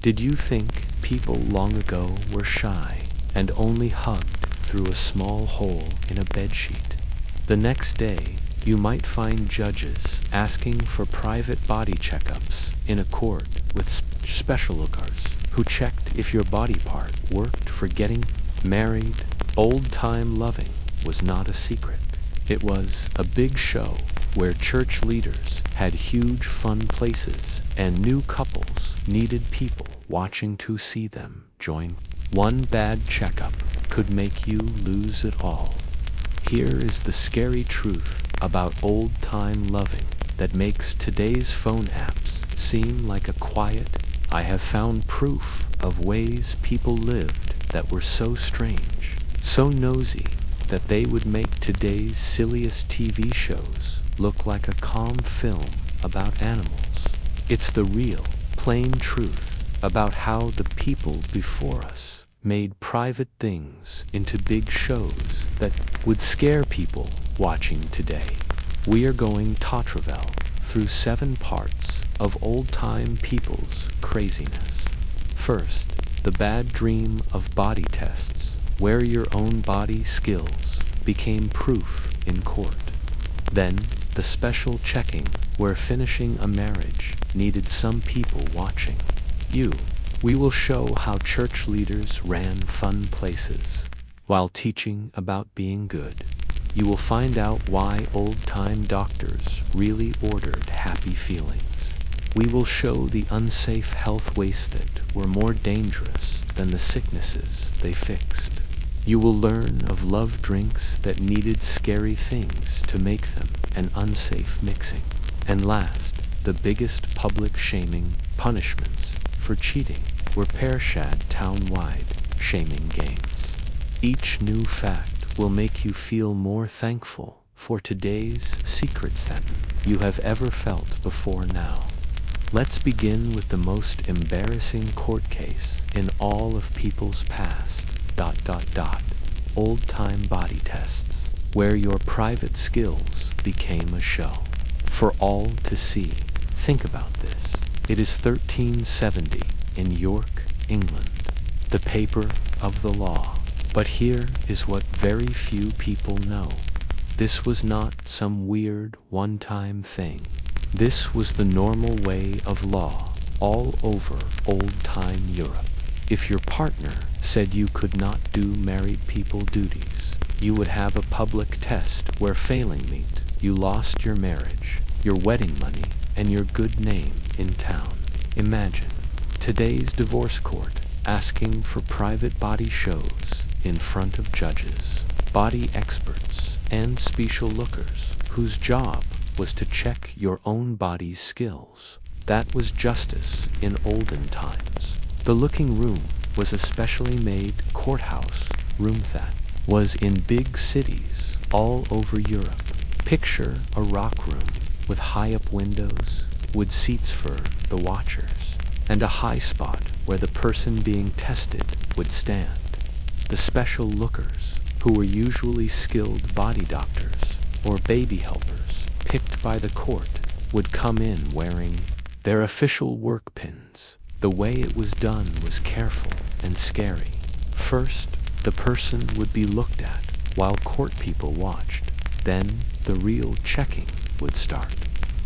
Did you think people long ago were shy and only hugged through a small hole in a bedsheet? The next day, you might find judges asking for private body checkups in a court with special lookers who checked if your body part worked for getting married. Old-time loving was not a secret. It was a big show where church leaders had huge fun places and new couples needed people watching to see them join. One bad checkup could make you lose it all. Here is the scary truth about old-time loving that makes today's phone apps seem like a quiet. I have found proof of ways people lived that were so strange, so nosy, that they would make today's silliest TV shows look like a calm film about animals. It's the real, plain truth about how the people before us made private things into big shows that would scare people watching today. We are going to travel through 7 parts of old-time people's craziness. First, the bad dream of body tests, where your own body skills became proof in court. Then, the special checking where finishing a marriage needed some people watching. We will show how church leaders ran fun places while teaching about being good. You will find out why old-time doctors really ordered happy feelings. We will show the unsafe health wastes that were more dangerous than the sicknesses they fixed. You will learn of love drinks that needed scary things to make them an unsafe mixing. And last, the biggest public shaming punishments for cheating were Pershad town-wide shaming games. Each new fact will make you feel more thankful for today's secrets than you have ever felt before now. Let's begin with the most embarrassing court case in all of people's past. Old-time body tests, where your private skills became a show for all to see. Think about this. It is 1370 in York, England, the paper of the law. But here is what very few people know. This was not some weird one-time thing. This was the normal way of law all over old-time Europe. If your partner said you could not do married people duties, you would have a public test where failing meant you lost your marriage, your wedding money, and your good name in town. Imagine today's divorce court asking for private body shows in front of judges, body experts, and special lookers whose job was to check your own body's skills. That was justice in olden times. The looking room was a specially made courthouse room that was in big cities all over Europe. Picture a rock room with high-up windows, wood seats for the watchers, and a high spot where the person being tested would stand. The special lookers, who were usually skilled body doctors or baby helpers picked by the court, would come in wearing their official work pins. The way it was done was careful and scary. First, the person would be looked at while court people watched. Then, the real checking would start.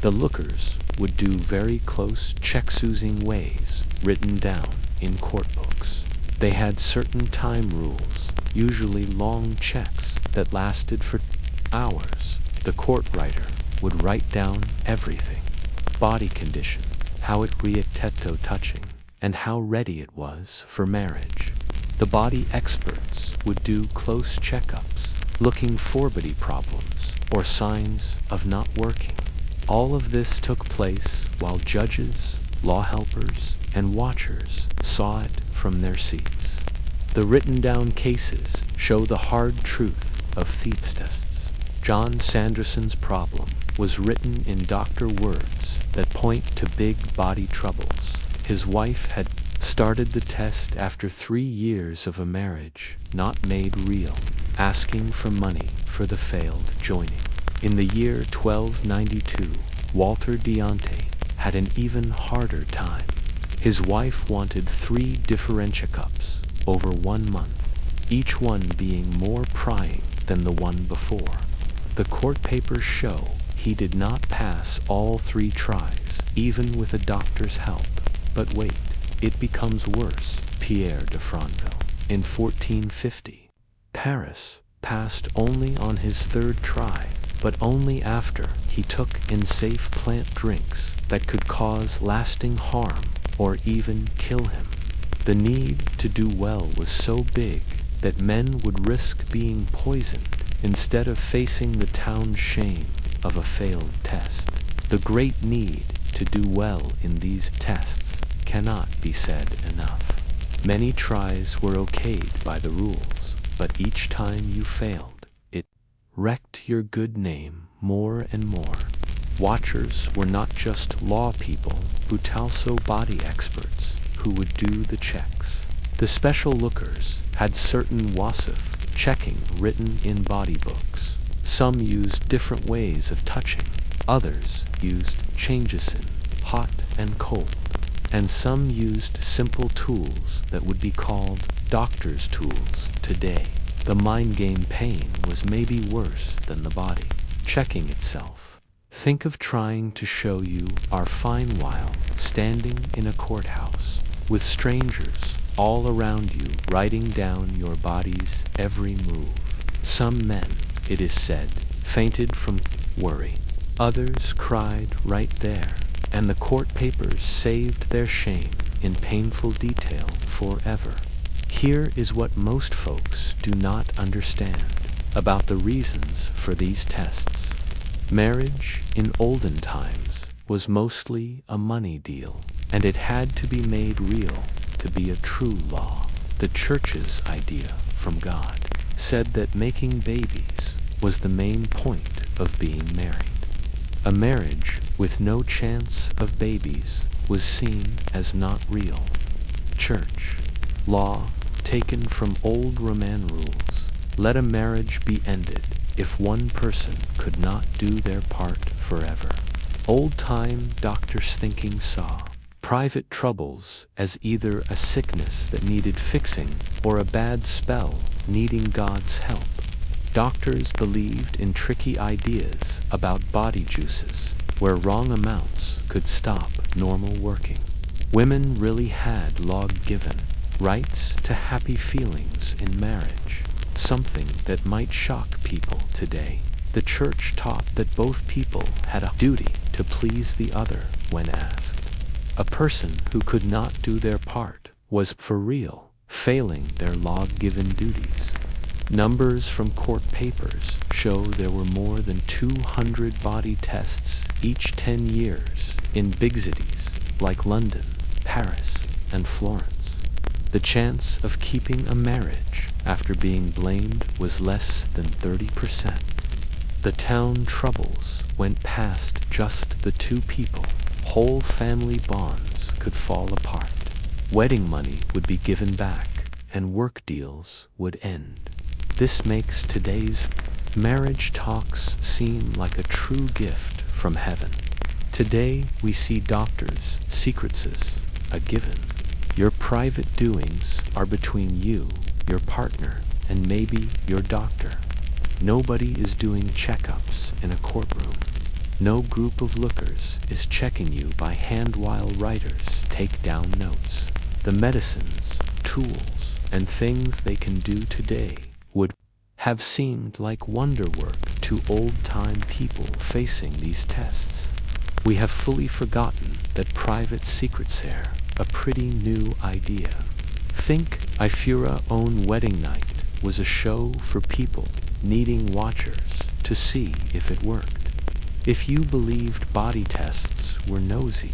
The lookers would do very close checks using ways written down in court books. They had certain time rules, usually long checks that lasted for hours. The court writer would write down everything: body condition, how it reacted to touching, and how ready it was for marriage. The body experts would do close checkups, looking for body problems or signs of not working. All of this took place while judges, law helpers, and watchers saw it from their seats. The written down cases show the hard truth of thieves' tests. John Sanderson's problem was written in doctor words that point to big body troubles. His wife had started the test after 3 years of a marriage not made real, asking for money for the failed joining. In the year 1292, Walter Deontay had an even harder time. His wife wanted 3 differentia cups over 1 month, each one being more prying than the one before. The court papers show he did not pass all 3 tries, even with a doctor's help. But wait, it becomes worse. Pierre de Franville, in 1450, Paris, passed only on his 3rd try, but only after he took in safe plant drinks that could cause lasting harm or even kill him. The need to do well was so big that men would risk being poisoned instead of facing the town's shame of a failed test. The great need to do well in these tests cannot be said enough. Many tries were okayed by the rules, but each time you failed, it wrecked your good name more and more. Watchers were not just law people, but also body experts who would do the checks. The special lookers had certain wasif checking written in body books. Some used different ways of touching, others used changes in hot and cold, and some used simple tools that would be called doctor's tools today. The mind game pain was maybe worse than the body checking itself. Think of trying to show you are fine while standing in a courthouse with strangers all around you writing down your body's every move. Some men, it is said, fainted from worry. Others cried right there, and the court papers saved their shame in painful detail forever. Here is what most folks do not understand about the reasons for these tests. Marriage in olden times was mostly a money deal, and it had to be made real to be a true law. The church's idea from God said that making babies was the main point of being married. A marriage with no chance of babies was seen as not real. Church law, taken from old Roman rules, let a marriage be ended if one person could not do their part forever. Old-time doctors' thinking saw private troubles as either a sickness that needed fixing or a bad spell needing God's help. Doctors believed in tricky ideas about body juices, where wrong amounts could stop normal working. Women really had law-given rights to happy feelings in marriage, something that might shock people today. The church taught that both people had a duty to please the other when asked. A person who could not do their part was, for real, failing their law-given duties. Numbers from court papers show there were more than 200 body tests each 10 years in big cities like London, Paris, and Florence. The chance of keeping a marriage after being blamed was less than 30%. The town troubles went past just the 2 people. Whole family bonds could fall apart. Wedding money would be given back, and work deals would end. This makes today's marriage talks seem like a true gift from heaven. Today we see doctors' secrets a given. Your private doings are between you, your partner, and maybe your doctor. Nobody is doing checkups in a courtroom. No group of lookers is checking you by hand while writers take down notes. The medicines, tools, and things they can do today would have seemed like wonderwork to old-time people facing these tests. We have fully forgotten that private secrets are a pretty new idea. Think Ifura's own wedding night was a show for people needing watchers to see if it worked. If you believed body tests were nosy,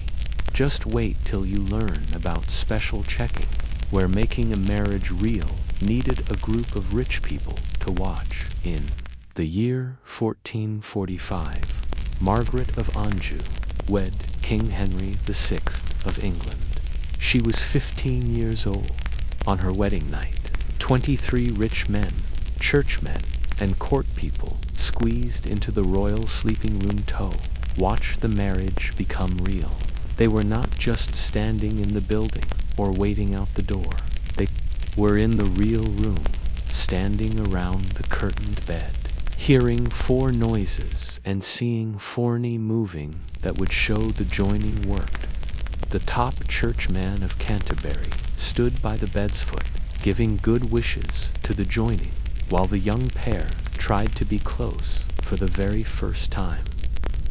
just wait till you learn about special checking, where making a marriage real needed a group of rich people to watch. In the year 1445, Margaret of Anjou wed King Henry VI of England. She was 15 years old. On her wedding night, 23 rich men, churchmen, and court people squeezed into the royal sleeping room to watch the marriage become real. They were not just standing in the building or waiting out the door. They were in the real room, standing around the curtained bed, hearing four noises and seeing forney moving that would show the joining worked. The top churchman of Canterbury stood by the bed's foot, giving good wishes to the joining, while the young pair tried to be close for the very first time.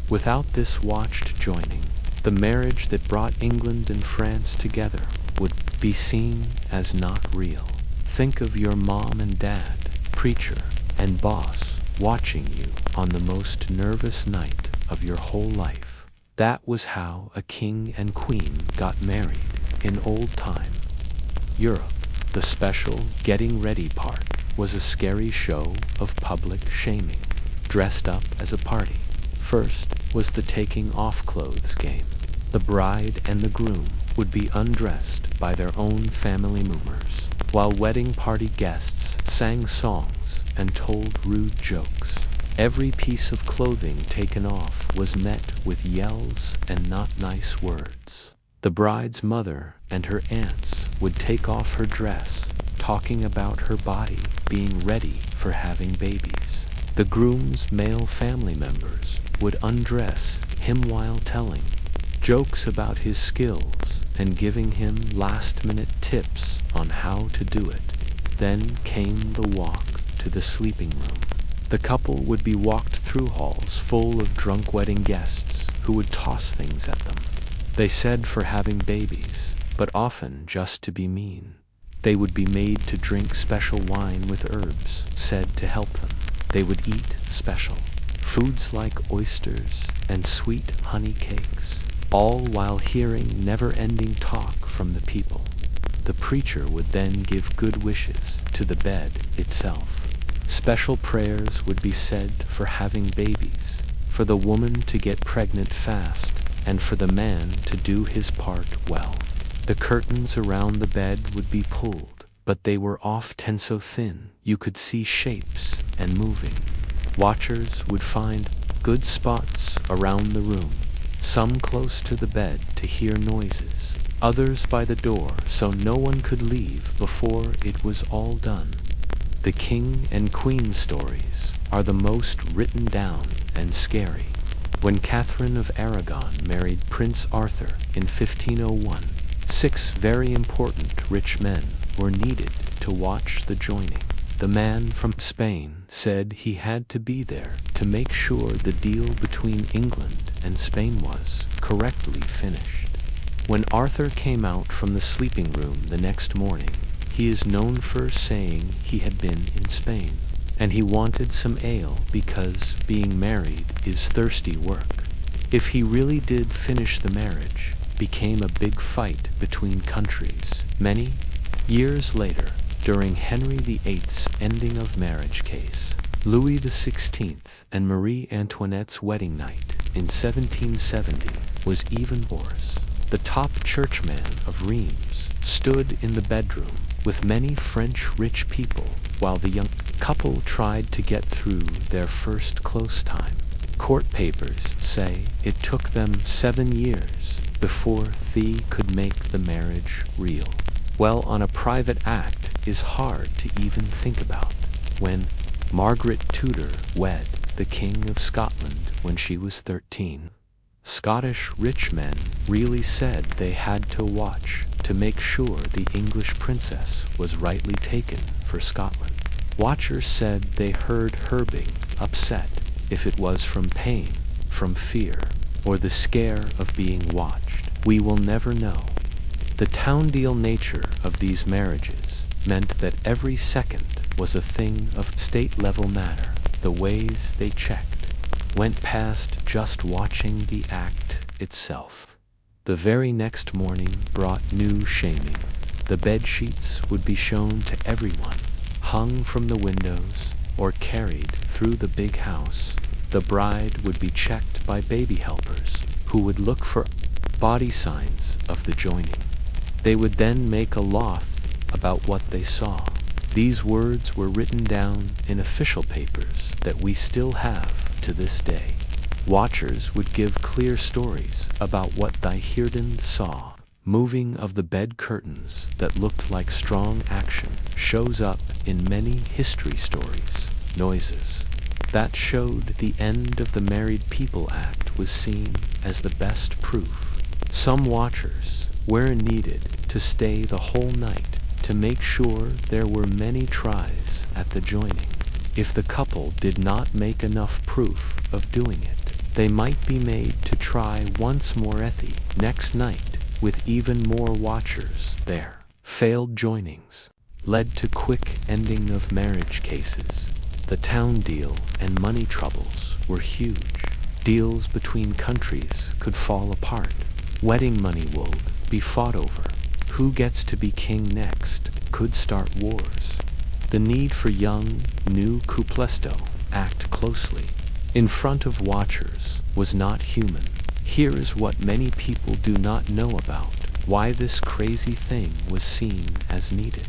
Without this watched joining, the marriage that brought England and France together would be seen as not real. Think of your mom and dad, preacher and boss, watching you on the most nervous night of your whole life. That was how a king and queen got married in old time Europe. The special getting ready part was a scary show of public shaming, dressed up as a party. First was the taking off clothes game. The bride and the groom would be undressed by their own family members, while wedding party guests sang songs and told rude jokes. Every piece of clothing taken off was met with yells and not nice words. The bride's mother and her aunts would take off her dress, talking about her body being ready for having babies. The groom's male family members would undress him while telling jokes about his skills and giving him last-minute tips on how to do it. Then came the walk to the sleeping room. The couple would be walked through halls full of drunk wedding guests who would toss things at them. They said for having babies, but often just to be mean. They would be made to drink special wine with herbs, said to help them. They would eat special foods like oysters and sweet honey cakes, all while hearing never-ending talk from the people. The preacher would then give good wishes to the bed itself. Special prayers would be said for having babies, for the woman to get pregnant fast, and for the man to do his part well. The curtains around the bed would be pulled, but they were often so thin you could see shapes and moving. Watchers would find good spots around the room, some close to the bed to hear noises, others by the door so no one could leave before it was all done. The king and queen stories are the most written down and scary. When Catherine of Aragon married Prince Arthur in 1501, 6 very important rich men were needed to watch the joining. The man from Spain said he had to be there to make sure the deal between England and Spain was correctly finished. When Arthur came out from the sleeping room the next morning, he is known for saying he had been in Spain, and he wanted some ale because being married is thirsty work. If he really did finish the marriage, became a big fight between countries. Many years later, during Henry VIII's ending of marriage case, Louis XVI and Marie Antoinette's wedding night in 1770 was even worse. The top churchman of Reims stood in the bedroom with many French rich people while the young couple tried to get through their first close time. Court papers say it took them 7 years before they could make the marriage real. Well, on a private act is hard to even think about. When Margaret Tudor wed the King of Scotland when she was 13, Scottish rich men really said they had to watch to make sure the English princess was rightly taken for Scotland. Watchers said they heard her being upset if it was from pain, from fear, or the scare of being watched. We will never know. The town deal nature of these marriages meant that every second was a thing of state-level matter. The ways they checked went past just watching the act itself. The very next morning brought new shaming. The bed sheets would be shown to everyone, hung from the windows or carried through the big house. The bride would be checked by baby helpers who would look for body signs of the joining. They would then make a loth about what they saw. These words were written down in official papers that we still have to this day. Watchers would give clear stories about what thy Hirden saw. Moving of the bed curtains that looked like strong action shows up in many history stories. Noises that showed the end of the Married People Act was seen as the best proof. Some watchers were needed to stay the whole night to make sure there were many tries at the joining. If the couple did not make enough proof of doing it, they might be made to try once more next night with even more watchers there. Failed joinings led to quick ending of marriage cases. The town deal and money troubles were huge. Deals between countries could fall apart. Wedding money would be fought over. Who gets to be king next could start wars. The need for young, new couples to act closely in front of watchers was not human. Here is what many people do not know about why this crazy thing was seen as needed.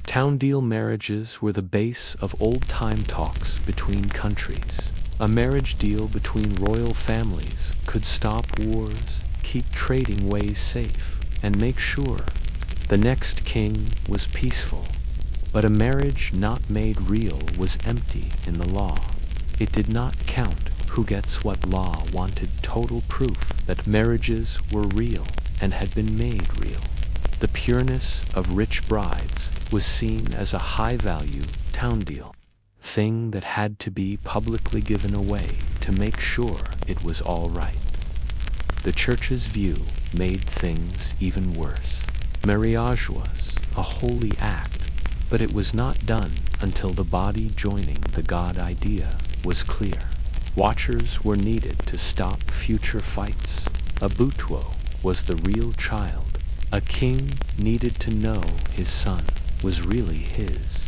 Town deal marriages were the base of old-time talks between countries. A marriage deal between royal families could stop wars, keep trading ways safe, and make sure the next king was peaceful. But a marriage not made real was empty in the law. It did not count who gets what. Law wanted total proof that marriages were real and had been made real. The pureness of rich brides was seen as a high-value town deal, thing that had to be publicly given away to make sure it was all right. The church's view made things even worse. Marriage was a holy act, but it was not done until the body joining the God idea was clear. Watchers were needed to stop future fights. A bouteau was the real child. A king needed to know his son was really his.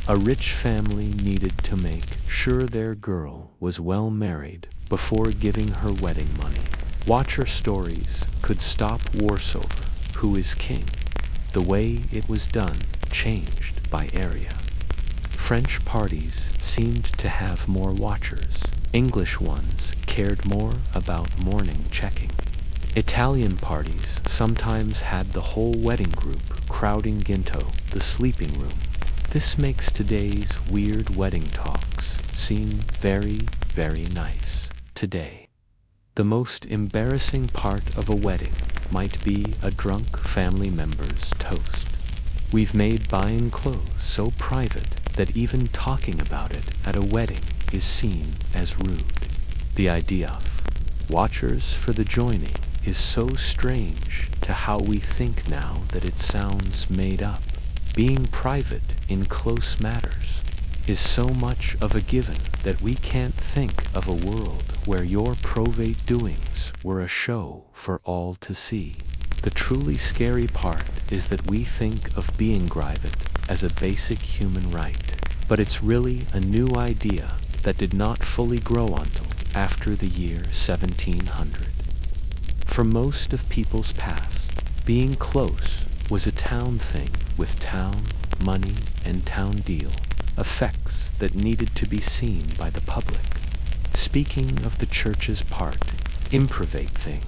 A rich family needed to make sure their girl was well married before giving her wedding money. Watcher stories could stop wars over who is king. The way it was done changed by area. French parties seemed to have more watchers. English ones cared more about morning checking. Italian parties sometimes had the whole wedding group crowding into the sleeping room. This makes today's weird wedding talks seem very, very nice today. The most embarrassing part of a wedding might be a drunk family member's toast. We've made buying clothes so private that even talking about it at a wedding is seen as rude. The idea of watchers for the joining is so strange to how we think now that it sounds made up. Being private in close matters is so much of a given that we can't think of a world where your private doings were a show for all to see. The truly scary part is that we think of being private as a basic human right, but it's really a new idea that did not fully grow until after the year 1700. For most of people's past, being close was a town thing with town, money, and town deal, effects that needed to be seen by the public. Speaking of the church's part, imprivate things,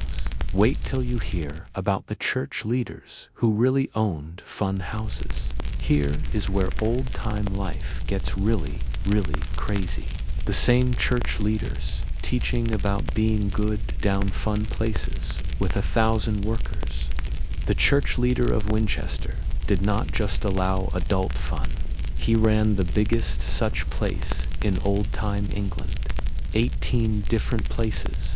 wait till you hear about the church leaders who really owned fun houses. Here is where old-time life gets really, really crazy. The same church leaders teaching about being good down fun places with 1,000 workers. The church leader of Winchester did not just allow adult fun. He ran the biggest such place in old-time England. 18 different places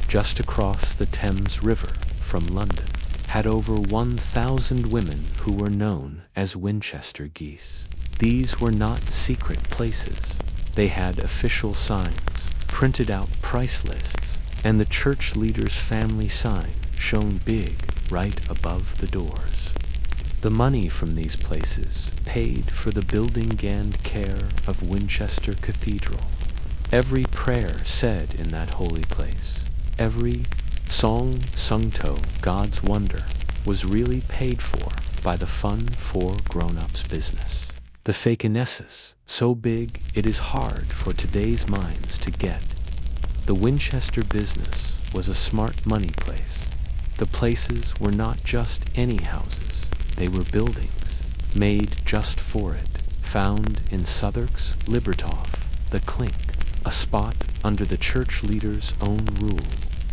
just across the Thames River from London had over 1,000 women who were known as Winchester geese. These were not secret places. They had official signs, printed out price lists, and the church leader's family sign shone big right above the doors. The money from these places paid for the building and care of Winchester Cathedral. Every prayer said in that holy place, every song sung to God's wonder was really paid for by the fun for grown-ups business. The fakenesses so big it is hard for today's minds to get. The Winchester business was a smart money place. The places were not just any houses, they were buildings, made just for it, found in Southwark's Libertoft, the Clink, a spot under the church leader's own rule.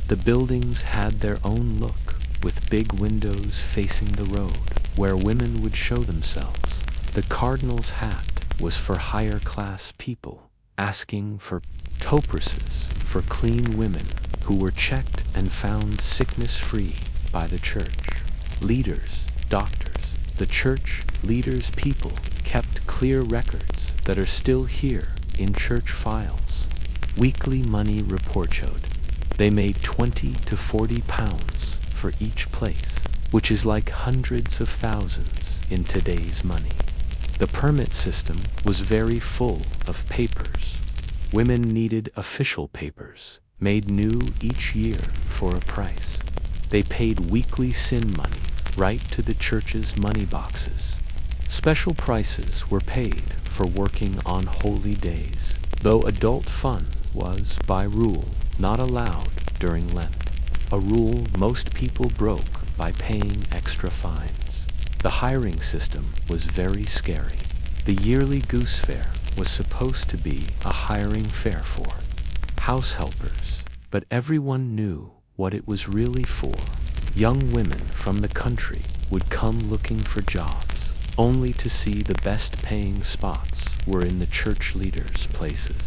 The buildings had their own look, with big windows facing the road, where women would show themselves. The cardinal's hat was for higher class people, asking for topresses for clean women who were checked and found sickness-free by the church. Leaders, doctors, the church leaders' people kept clear records that are still here in church files. Weekly money report showed they made 20 to 40 pounds for each place, which is like hundreds of thousands in today's money. The permit system was very full of papers. Women needed official papers, made new each year for a price. They paid weekly sin money right to the church's money boxes. Special prices were paid for working on holy days, though adult fun was, by rule, not allowed during Lent, a rule most people broke by paying extra fines. The hiring system was very scary. The yearly goose fair was supposed to be a hiring fair for house helpers, but everyone knew what it was really for. Young women from the country would come looking for jobs, only to see the best paying spots were in the church leaders' places.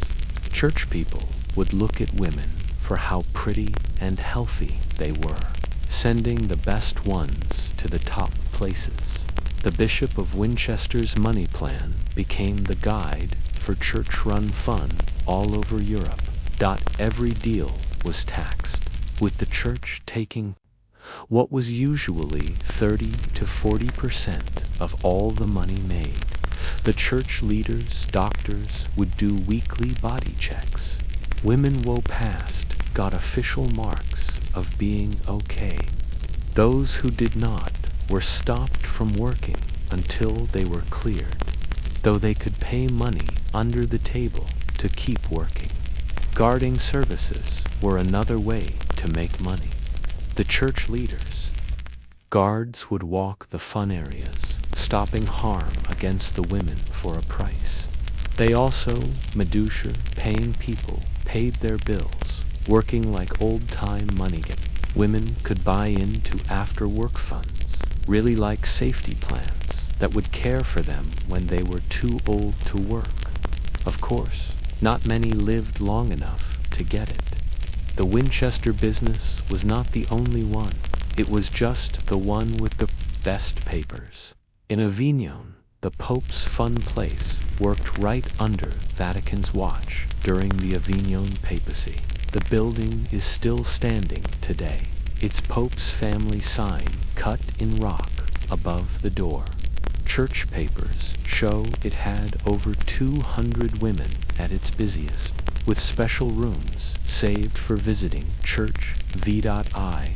Church people would look at women for how pretty and healthy they were, sending the best ones to the top places. The Bishop of Winchester's money plan became the guide for church-run fun all over Europe. Every deal was taxed, with the church taking what was usually 30 to 40% of all the money made. The church leaders, doctors, would do weekly body checks. Women woe past got official marks of being okay. Those who did not were stopped from working until they were cleared, though they could pay money under the table to keep working. Guarding services were another way to make money. The church leaders, guards would walk the fun areas, stopping harm against the women for a price. They also, Medusa, paying people, paid their bills, working like old-time money. Women could buy into after-work funds, really like safety plans that would care for them when they were too old to work. Of course, not many lived long enough to get it. The Winchester business was not the only one. It was just the one with the best papers. In Avignon, the Pope's fun place worked right under Vatican's watch during the Avignon papacy. The building is still standing today, its Pope's family sign cut in rock above the door. Church papers show it had over 200 women at its busiest, with special rooms saved for visiting church v.i.p.s.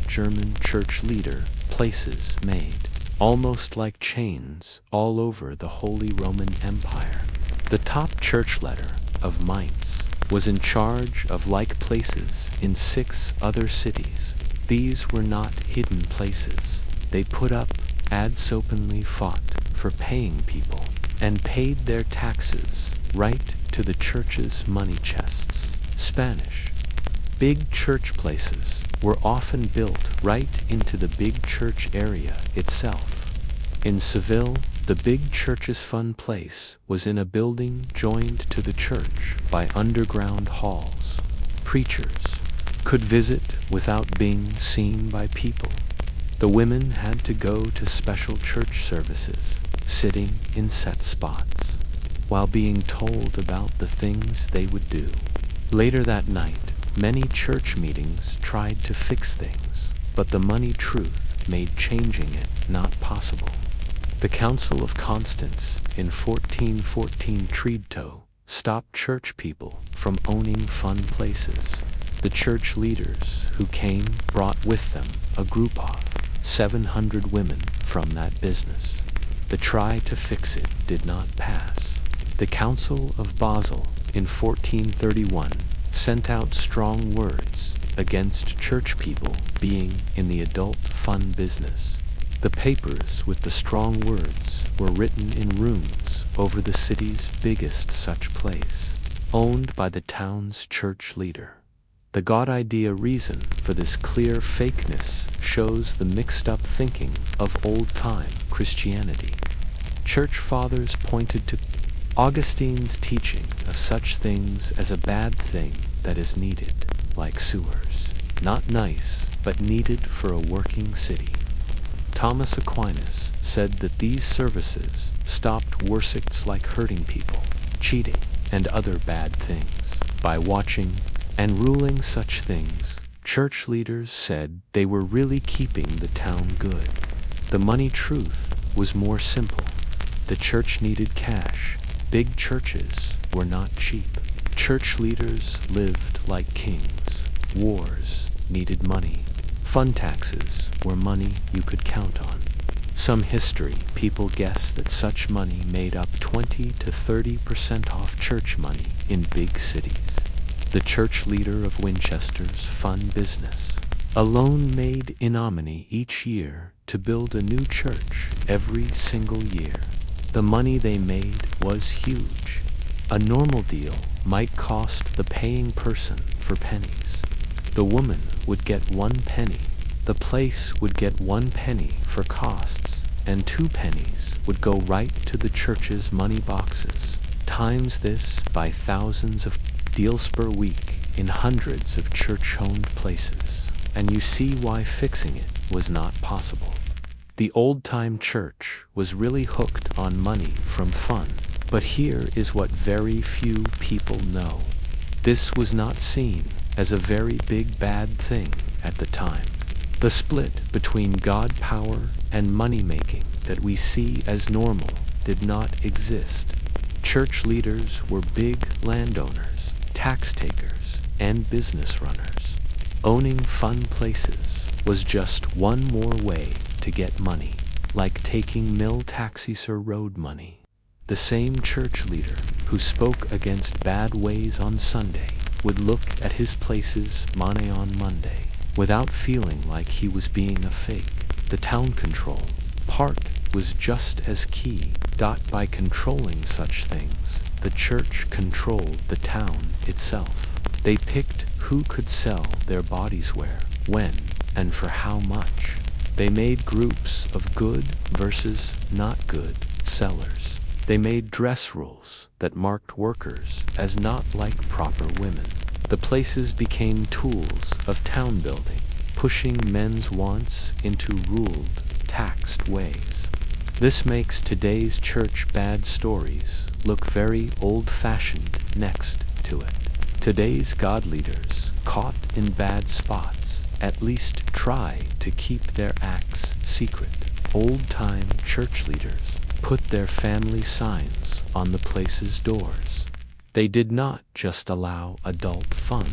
German church leader places made, almost like chains all over the Holy Roman Empire. The top church leader of Mainz was in charge of like places in 6 other cities. These were not hidden places. They put up ads, openly fought for paying people, and paid their taxes right to the church's money chests. Spanish. Big church places were often built right into the big church area itself. In Seville, the big church's fun place was in a building joined to the church by underground halls. Preachers could visit without being seen by people. The women had to go to special church services, sitting in set spots, while being told about the things they would do. Later that night, many church meetings tried to fix things, but the money truth made changing it not possible. The Council of Constance in 1414 Tridto stopped church people from owning fun places. The church leaders who came brought with them a group of 700 women from that business. The try to fix it did not pass. The Council of Basel in 1431 sent out strong words against church people being in the adult fun business. The papers with the strong words were written in rooms over the city's biggest such place, owned by the town's church leader. The God idea reason for this clear fakeness shows the mixed-up thinking of old-time Christianity. Church fathers pointed to Augustine's teaching of such things as a bad thing that is needed, like sewers, not nice, but needed for a working city. Thomas Aquinas said that these services stopped worships like hurting people, cheating, and other bad things. By watching and ruling such things, church leaders said they were really keeping the town good. The money truth was more simple. The church needed cash. Big churches were not cheap. Church leaders lived like kings. Wars needed money. Fun taxes were money you could count on. Some history people guess that such money made up 20 to 30% off church money in big cities. The church leader of Winchester's fun business alone made in nomine each year to build a new church every single year. The money they made was huge. A normal deal might cost the paying person for pennies. The woman would get 1 penny. The place would get 1 penny for costs, and 2 pennies would go right to the church's money boxes. Times this by thousands of deals per week in hundreds of church-owned places, and you see why fixing it was not possible. The old-time church was really hooked on money from fun, but here is what very few people know. This was not seen as a very big bad thing at the time. The split between God power and money-making that we see as normal did not exist. Church leaders were big landowners, tax takers, and business runners. Owning fun places was just one more way to get money, like taking mill taxis or road money. The same church leader who spoke against bad ways on Sunday would look at his place's money on Monday without feeling like he was being a fake. The town control part was just as key. By controlling such things, the church controlled the town itself. They picked who could sell their bodies where, when, and for how much. They made groups of good versus not good sellers. They made dress rules that marked workers as not like proper women. The places became tools of town building, pushing men's wants into ruled, taxed ways. This makes today's church bad stories look very old-fashioned next to it. Today's God leaders, caught in bad spots, at least try to keep their acts secret. Old-time church leaders put their family signs on the place's doors. They did not just allow adult fun.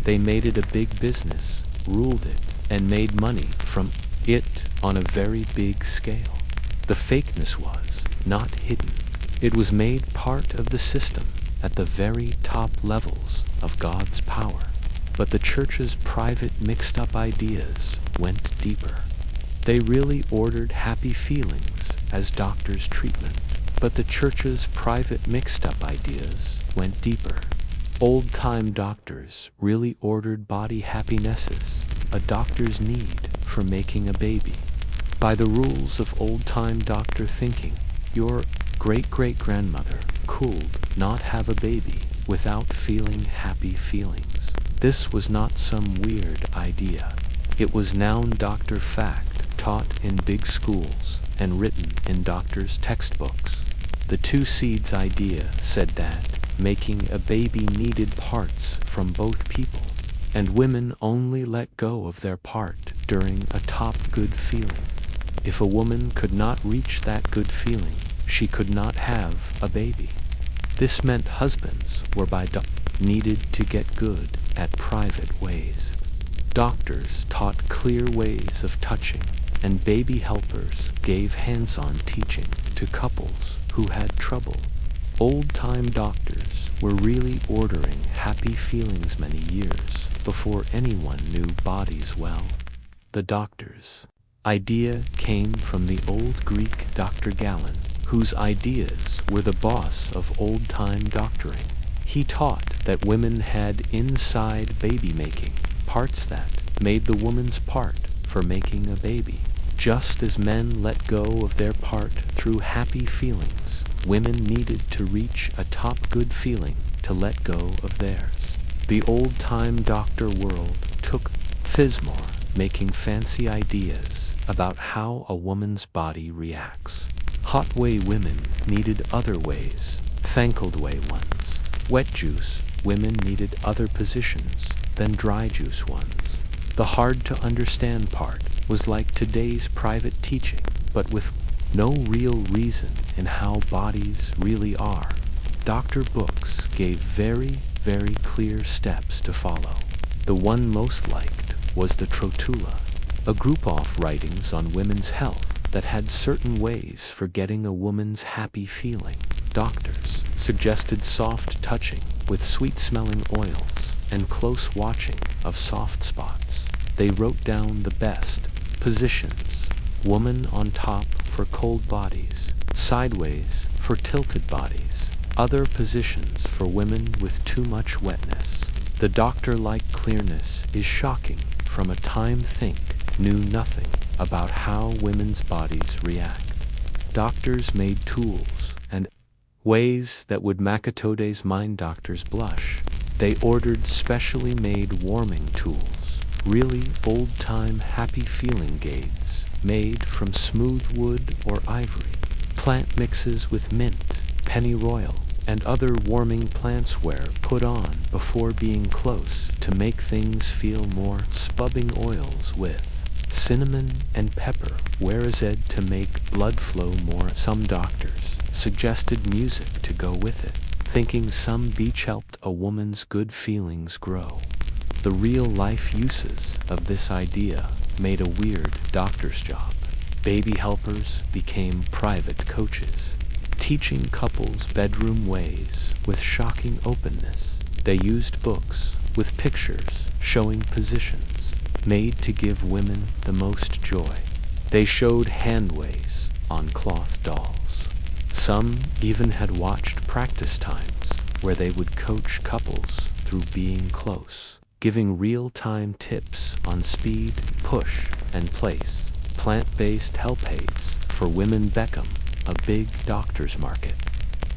They made it a big business, ruled it, and made money from it on a very big scale. The fakeness was not hidden. It was made part of the system at the very top levels of God's power. But the church's private mixed-up ideas went deeper. They really ordered happy feelings as doctor's treatment, but the church's private mixed-up ideas went deeper. Old-time doctors really ordered body happinesses, a doctor's need for making a baby. By the rules of old-time doctor thinking, your great-great-grandmother could not have a baby without feeling happy feelings. This was not some weird idea. It was noun doctor fact, taught in big schools and written in doctors' textbooks. The two seeds idea said that making a baby needed parts from both people, and women only let go of their part during a top good feeling. If a woman could not reach that good feeling, she could not have a baby. This meant husbands were needed to get good at private ways. Doctors taught clear ways of touching, and baby helpers gave hands-on teaching to couples who had trouble. Old-time doctors were really ordering happy feelings many years before anyone knew bodies well. The doctor's idea came from the old Greek Dr. Galen, whose ideas were the boss of old-time doctoring. He taught that women had inside baby-making parts that made the woman's part for making a baby. Just as men let go of their part through happy feelings, women needed to reach a top good feeling to let go of theirs. The old-time doctor world took Fizmore, making fancy ideas about how a woman's body reacts. Hot way women needed other ways, fangled way ones. Wet juice women needed other positions than dry juice ones. The hard-to-understand part was like today's private teaching, but with no real reason in how bodies really are. Doctor books gave very, very clear steps to follow. The one most liked was the Trotula, a group of writings on women's health that had certain ways for getting a woman's happy feeling. Doctors suggested soft touching with sweet-smelling oils and close watching of soft spots. They wrote down the best positions: woman on top for cold bodies, sideways for tilted bodies, other positions for women with too much wetness. The doctor-like clearness is shocking from a time think knew nothing about how women's bodies react. Doctors made tools and ways that would Makatode's mind doctors blush. They ordered specially made warming tools, really old-time happy feeling gauges, made from smooth wood or ivory, plant mixes with mint, pennyroyal, and other warming plantsware put on before being close to make things feel more spubbing oils with cinnamon and pepper, whereas to make blood flow more. Some doctors suggested music to go with it, thinking some beach helped a woman's good feelings grow. The real-life uses of this idea made a weird doctor's job. Baby helpers became private coaches, teaching couples bedroom ways with shocking openness. They used books with pictures showing positions made to give women the most joy. They showed handways on cloth dolls. Some even had watched practice times where they would coach couples through being close, giving real-time tips on speed, push, and place. Plant-based help aids for women Beckham, a big doctor's market.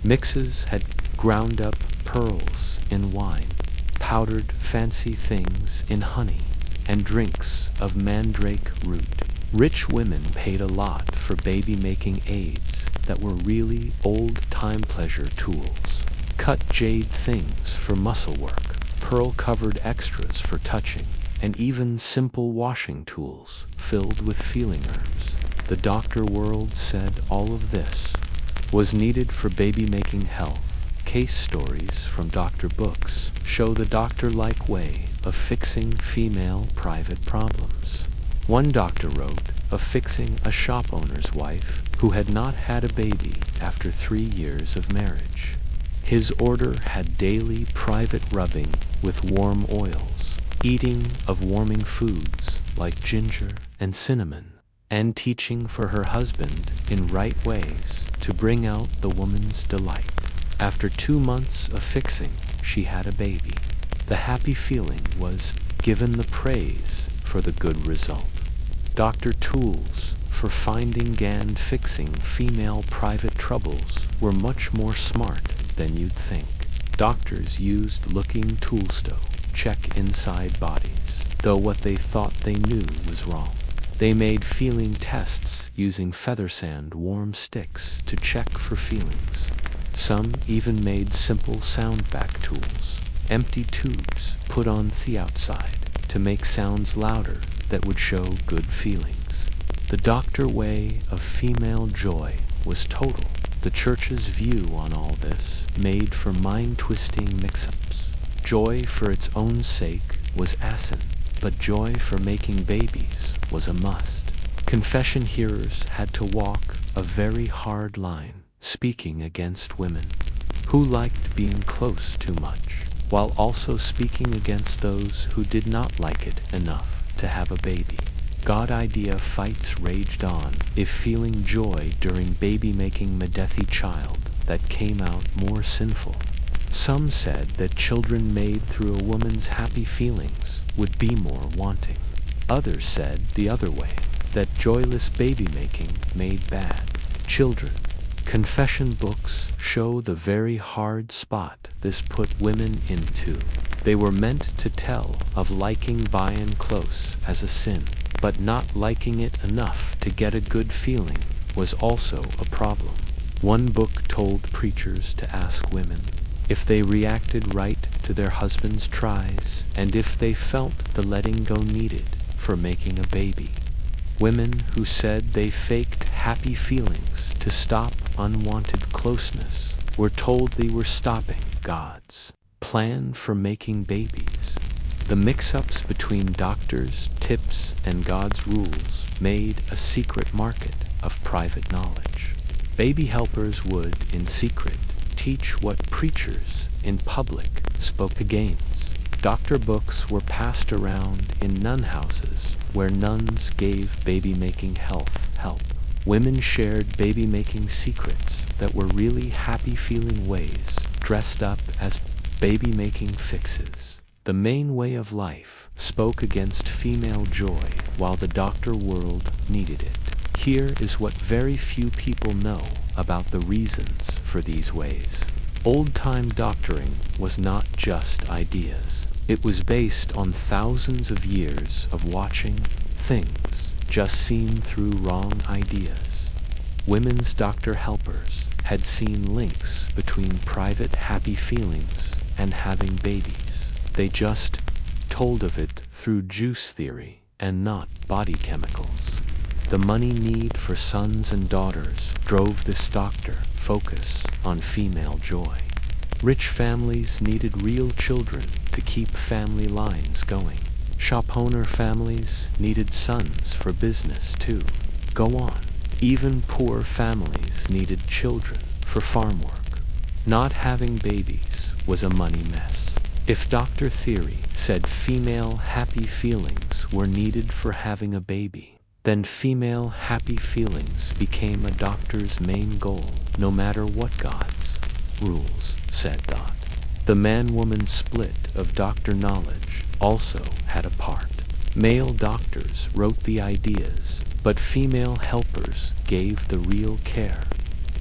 Mixes had ground up pearls in wine, powdered fancy things in honey, and drinks of mandrake root. Rich women paid a lot for baby-making aids that were really old-time pleasure tools. Cut jade things for muscle work, pearl-covered extras for touching, and even simple washing tools filled with feeling herbs. The doctor world said all of this was needed for baby-making health. Case stories from doctor books show the doctor-like way of fixing female private problems. One doctor wrote of fixing a shop owner's wife who had not had a baby after 3 years of marriage. His order had daily private rubbing with warm oils, eating of warming foods like ginger and cinnamon, and teaching for her husband in right ways to bring out the woman's delight. After 2 months of fixing, she had a baby. The happy feeling was given the praise for the good result. Doctor tools for finding and fixing female private troubles were much more smart than you'd think. Doctors used looking tools to check inside bodies, though what they thought they knew was wrong. They made feeling tests using feather sand warm sticks to check for feelings. Some even made simple soundback tools, empty tubes put on the outside to make sounds louder that would show good feelings. The doctor way of female joy was total. The church's view on all this made for mind-twisting mix-ups. Joy for its own sake was asin, but joy for making babies was a must. Confession hearers had to walk a very hard line, speaking against women who liked being close too much, while also speaking against those who did not like it enough to have a baby. God idea fights raged on if feeling joy during baby-making Medethi child that came out more sinful. Some said that children made through a woman's happy feelings would be more wanting. Others said the other way, that joyless baby-making made bad children. Confession books show the very hard spot this put women into. They were meant to tell of liking buying close as a sin, but not liking it enough to get a good feeling was also a problem. One book told preachers to ask women if they reacted right to their husband's tries and if they felt the letting go needed for making a baby. Women who said they faked happy feelings to stop unwanted closeness were told they were stopping God's plan for making babies. The mix-ups between doctors' tips and God's rules made a secret market of private knowledge. Baby helpers would, in secret, teach what preachers in public spoke against. Doctor books were passed around in nun houses where nuns gave baby-making health help. Women shared baby-making secrets that were really happy-feeling ways dressed up as baby-making fixes. The main way of life spoke against female joy while the doctor world needed it. Here is what very few people know about the reasons for these ways. Old-time doctoring was not just ideas. It was based on thousands of years of watching things just seen through wrong ideas. Women's doctor helpers had seen links between private happy feelings and having babies. They just told of it through juice theory and not body chemicals. The money need for sons and daughters drove this doctor focus on female joy. Rich families needed real children to keep family lines going. Shop owner families needed sons for business too. Go on. Even poor families needed children for farm work. Not having babies was a money mess. If doctor theory said female happy feelings were needed for having a baby, then female happy feelings became a doctor's main goal, no matter what God's rules said. The man-woman split of doctor knowledge also had a part. Male doctors wrote the ideas, but female helpers gave the real care.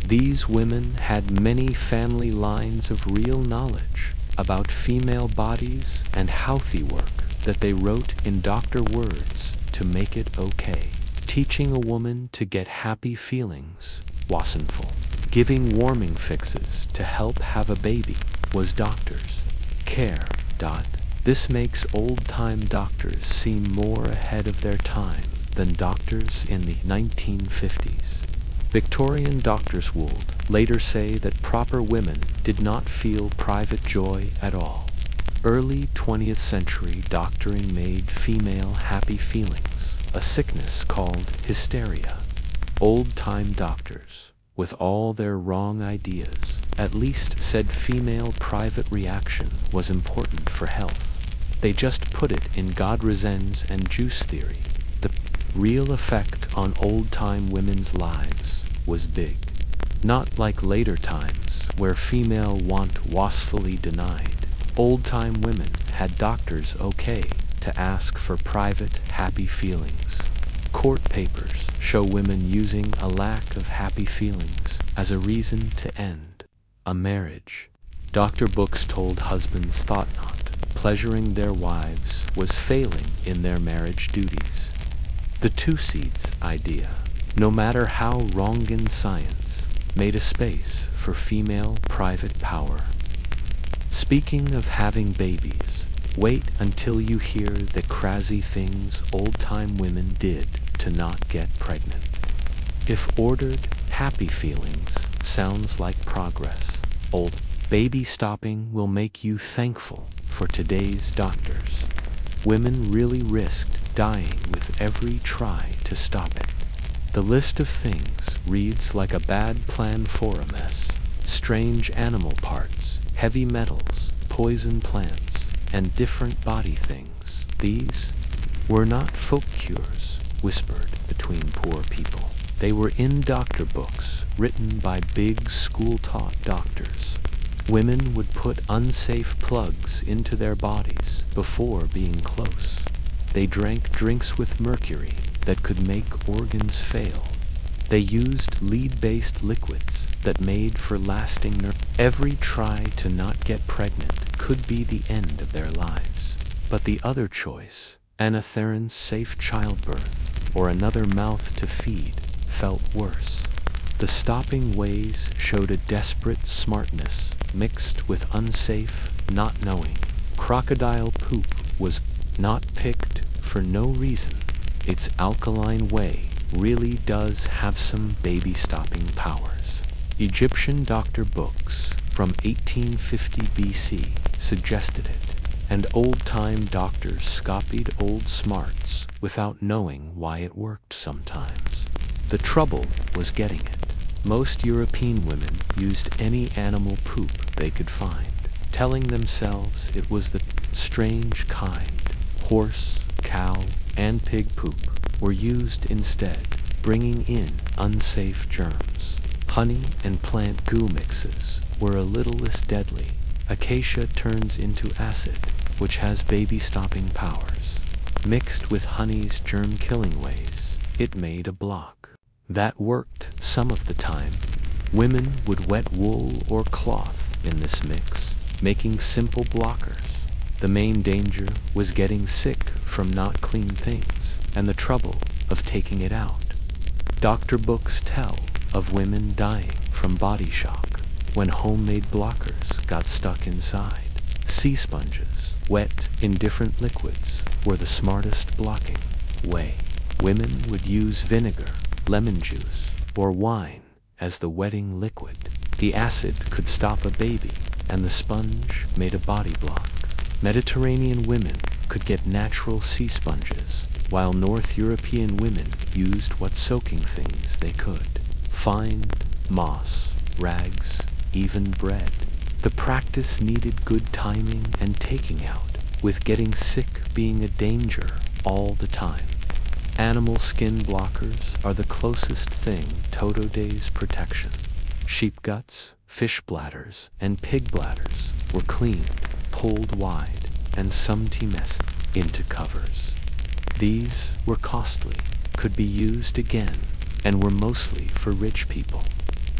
These women had many family lines of real knowledge about female bodies and healthy work that they wrote in doctor words to make it okay. Teaching a woman to get happy feelings wasn't full. Giving warming fixes to help have a baby was doctors' care. This makes old-time doctors seem more ahead of their time than doctors in the 1950s. Victorian doctors would later say that proper women did not feel private joy at all. Early 20th century doctoring made female happy feelings a sickness called hysteria. Old-time doctors, with all their wrong ideas, at least said female private reaction was important for health. They just put it in God resents and juice theory. The real effect on old-time women's lives was big. Not like later times, where female want wastefully denied. Old-time women had doctors okay to ask for private happy feelings. Court papers show women using a lack of happy feelings as a reason to end a marriage. Doctor books told husbands thought not pleasuring their wives was failing in their marriage duties. The two seeds idea, no matter how wrong in science, made a space for female private power. Speaking of having babies, wait until you hear the crazy things old-time women did to not get pregnant. If ordered, happy feelings sounds like progress. Old baby stopping will make you thankful for today's doctors. Women really risked dying with every try to stop it. The list of things reads like a bad plan for a mess. strange animal parts, heavy metals, poison plants, and different body things. These were not folk cures whispered between poor people. They were in doctor books written by big school-taught doctors. Women would put unsafe plugs into their bodies before being close. They drank drinks with mercury that could make organs fail. They used lead-based liquids that made for lasting nerve. Every try to not get pregnant could be the end of their lives. But the other choice, Anatharin's safe childbirth, or another mouth to feed, felt worse. The stopping ways showed a desperate smartness mixed with unsafe not knowing. Crocodile poop was not picked for no reason. Its alkaline way really does have some baby-stopping powers. Egyptian doctor books from 1850 BC suggested it, and old-time doctors copied old smarts without knowing why it worked sometimes. The trouble was getting it. Most European women used any animal poop they could find, telling themselves it was the strange kind. Horse, cow, and pig poop were used instead, bringing in unsafe germs. Honey and plant goo mixes were a little less deadly. Acacia turns into acid, which has baby-stopping powers. Mixed with honey's germ-killing ways, it made a block. That worked some of the time. Women would wet wool or cloth in this mix, making simple blockers. The main danger was getting sick from not clean things, and the trouble of taking it out. Doctor books tell of women dying from body shock when homemade blockers got stuck inside. Sea sponges, wet in different liquids, were the smartest blocking way. Women would use vinegar, lemon juice, or wine as the wetting liquid. The acid could stop a baby, and the sponge made a body block. Mediterranean women could get natural sea sponges, while North European women used what soaking things they could. Find moss, rags, even bread. The practice needed good timing and taking out, with getting sick being a danger all the time. Animal skin blockers are the closest thing to today's protection. Sheep guts, fish bladders, and pig bladders were cleaned, pulled wide, and sometimes into covers. These were costly, could be used again, and were mostly for rich people.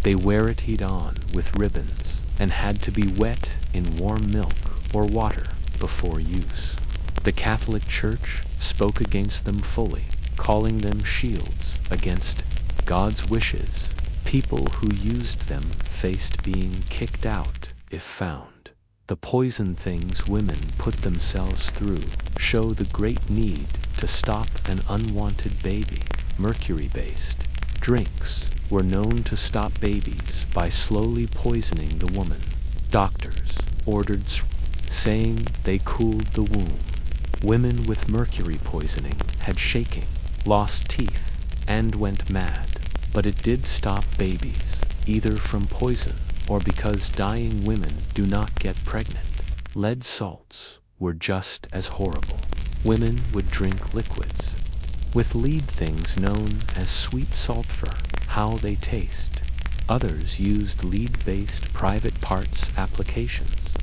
They wear it on with ribbons, and had to be wet in warm milk or water before use. The Catholic Church spoke against them fully, calling them shields against God's wishes. People who used them faced being kicked out if found. The poison things women put themselves through show the great need to stop an unwanted baby. Mercury-based drinks were known to stop babies by slowly poisoning the woman. Doctors ordered saying they cooled the womb. Women with mercury poisoning had shaking, lost teeth, and went mad. But it did stop babies, either from poison or because dying women do not get pregnant. Lead salts were just as horrible. Women would drink liquids with lead things known as sweet sulfur. How they taste. Others used lead-based private parts applications.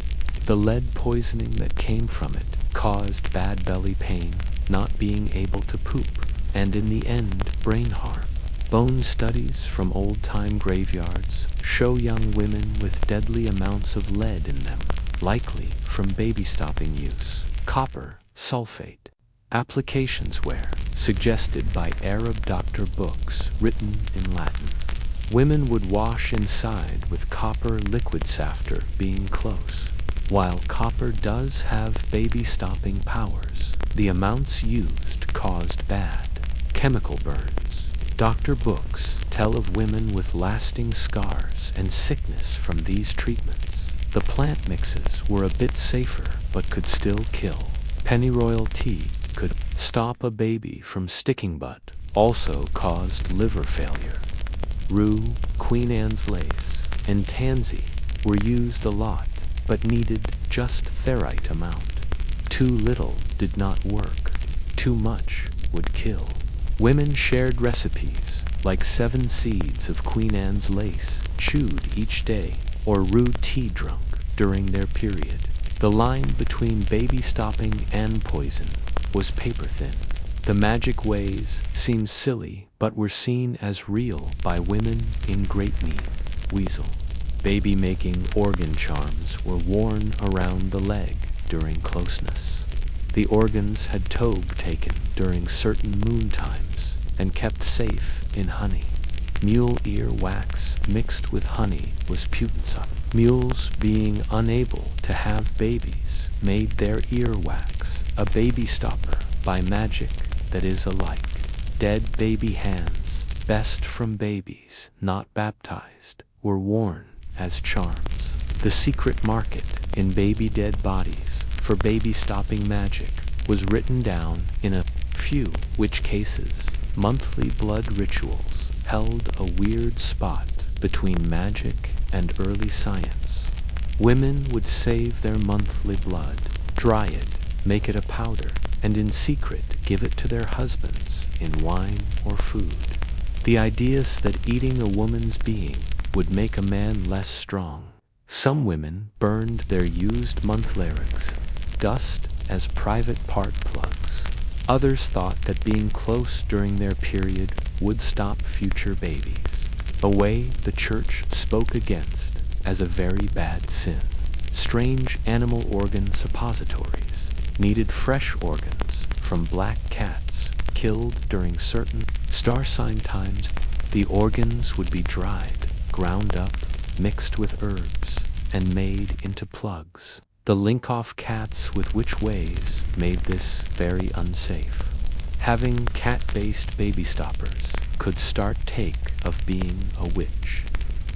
The lead poisoning that came from it caused bad belly pain, not being able to poop, and in the end, brain harm. Bone studies from old-time graveyards show young women with deadly amounts of lead in them, likely from baby-stopping use. Copper sulfate applications were suggested by Arab doctor books written in Latin. Women would wash inside with copper liquids after being close. While copper does have baby-stopping powers, the amounts used caused bad chemical burns. Doctor books tell of women with lasting scars and sickness from these treatments. The plant mixes were a bit safer but could still kill. Pennyroyal tea could stop a baby from sticking but also caused liver failure. Rue, Queen Anne's lace, and tansy were used a lot, but needed just the right amount. Too little did not work. Too much would kill. Women shared recipes, like 7 seeds of Queen Anne's lace, chewed each day, or rude tea drunk during their period. The line between baby stopping and poison was paper thin. The magic ways seemed silly, but were seen as real by women in great need. Weasel. Baby-making organ charms were worn around the leg during closeness. The organs had togue taken during certain moon times and kept safe in honey. Mule ear wax mixed with honey was putinsup. Mules, being unable to have babies, made their ear wax a baby stopper by magic that is alike. Dead baby hands, best from babies not baptized, were worn as charms. The secret market in baby dead bodies for baby stopping magic was written down in a few witch cases. Monthly blood rituals held a weird spot between magic and early science. Women would save their monthly blood, dry it, make it a powder, and in secret give it to their husbands in wine or food. The ideas that eating a woman's being would make a man less strong. Some women burned their used monthlyrics, dust as private part plugs. Others thought that being close during their period would stop future babies, a way the church spoke against as a very bad sin. Strange animal organ suppositories needed fresh organs from black cats killed during certain star sign times. The organs would be dried, ground up, mixed with herbs, and made into plugs. The link-off cats with witch ways made this very unsafe. Having cat-based baby stoppers could start take of being a witch.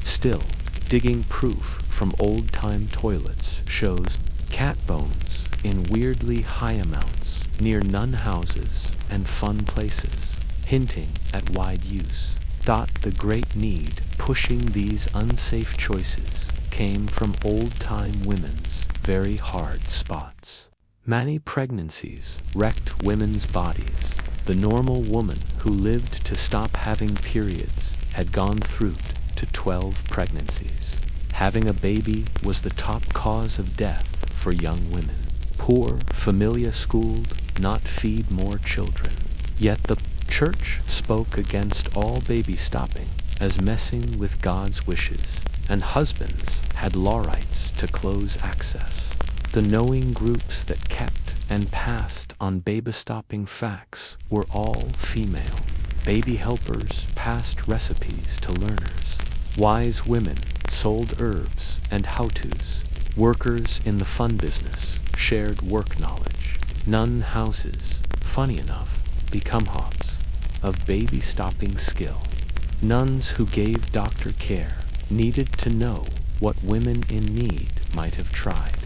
Still, digging proof from old-time toilets shows cat bones in weirdly high amounts near nun houses and fun places, hinting at wide use. Thought the great need pushing these unsafe choices came from old-time women's very hard spots. Many pregnancies wrecked women's bodies. The normal woman who lived to stop having periods had gone through to 12 pregnancies. Having a baby was the top cause of death for young women. Poor familia schooled not feed more children. Yet the church spoke against all baby stopping as messing with God's wishes, and husbands had law rights to close access. The knowing groups that kept and passed on baby stopping facts were all female. Baby helpers passed recipes to learners. Wise women sold herbs and how-tos. Workers in the fun business shared work knowledge. Nun houses, funny enough, become hubs of baby stopping skill. Nuns who gave doctor care needed to know what women in need might have tried.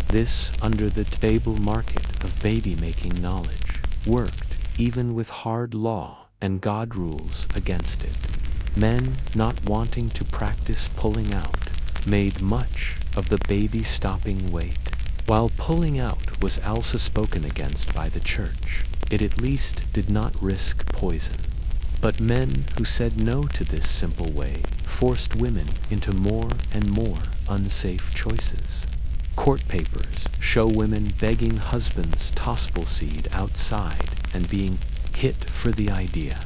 This, under the table market of baby-making knowledge, worked even with hard law and God rules against it. Men not wanting to practice pulling out made much of the baby-stopping weight. While pulling out was also spoken against by the church, it at least did not risk poison. But men who said no to this simple way forced women into more and more unsafe choices. Court papers show women begging husbands tospel seed outside and being hit for the idea.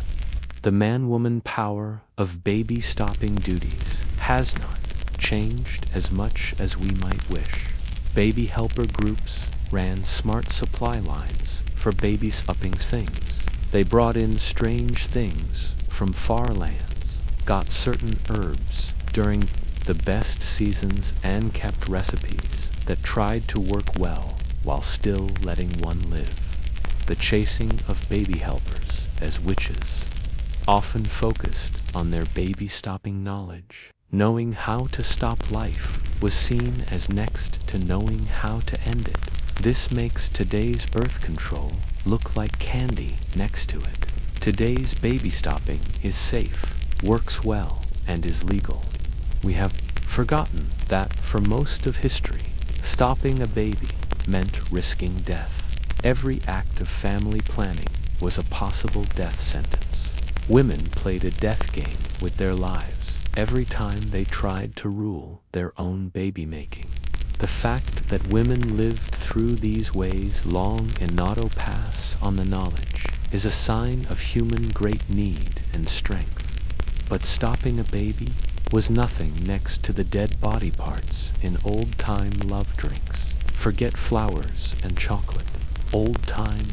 The man-woman power of baby-stopping duties has not changed as much as we might wish. Baby helper groups ran smart supply lines for baby-stopping things. They brought in strange things from far lands, got certain herbs during the best seasons, and kept recipes that tried to work well while still letting one live. The chasing of baby helpers as witches often focused on their baby-stopping knowledge. Knowing how to stop life was seen as next to knowing how to end it. This makes today's birth control look like candy next to it. Today's baby stopping is safe, works well, and is legal. We have forgotten that for most of history, stopping a baby meant risking death. Every act of family planning was a possible death sentence. Women played a death game with their lives every time they tried to rule their own baby-making. The fact that women lived through these ways long and not pass on the knowledge is a sign of human great need and strength. But stopping a baby was nothing next to the dead body parts in old-time love drinks. Forget flowers and chocolate. Old-time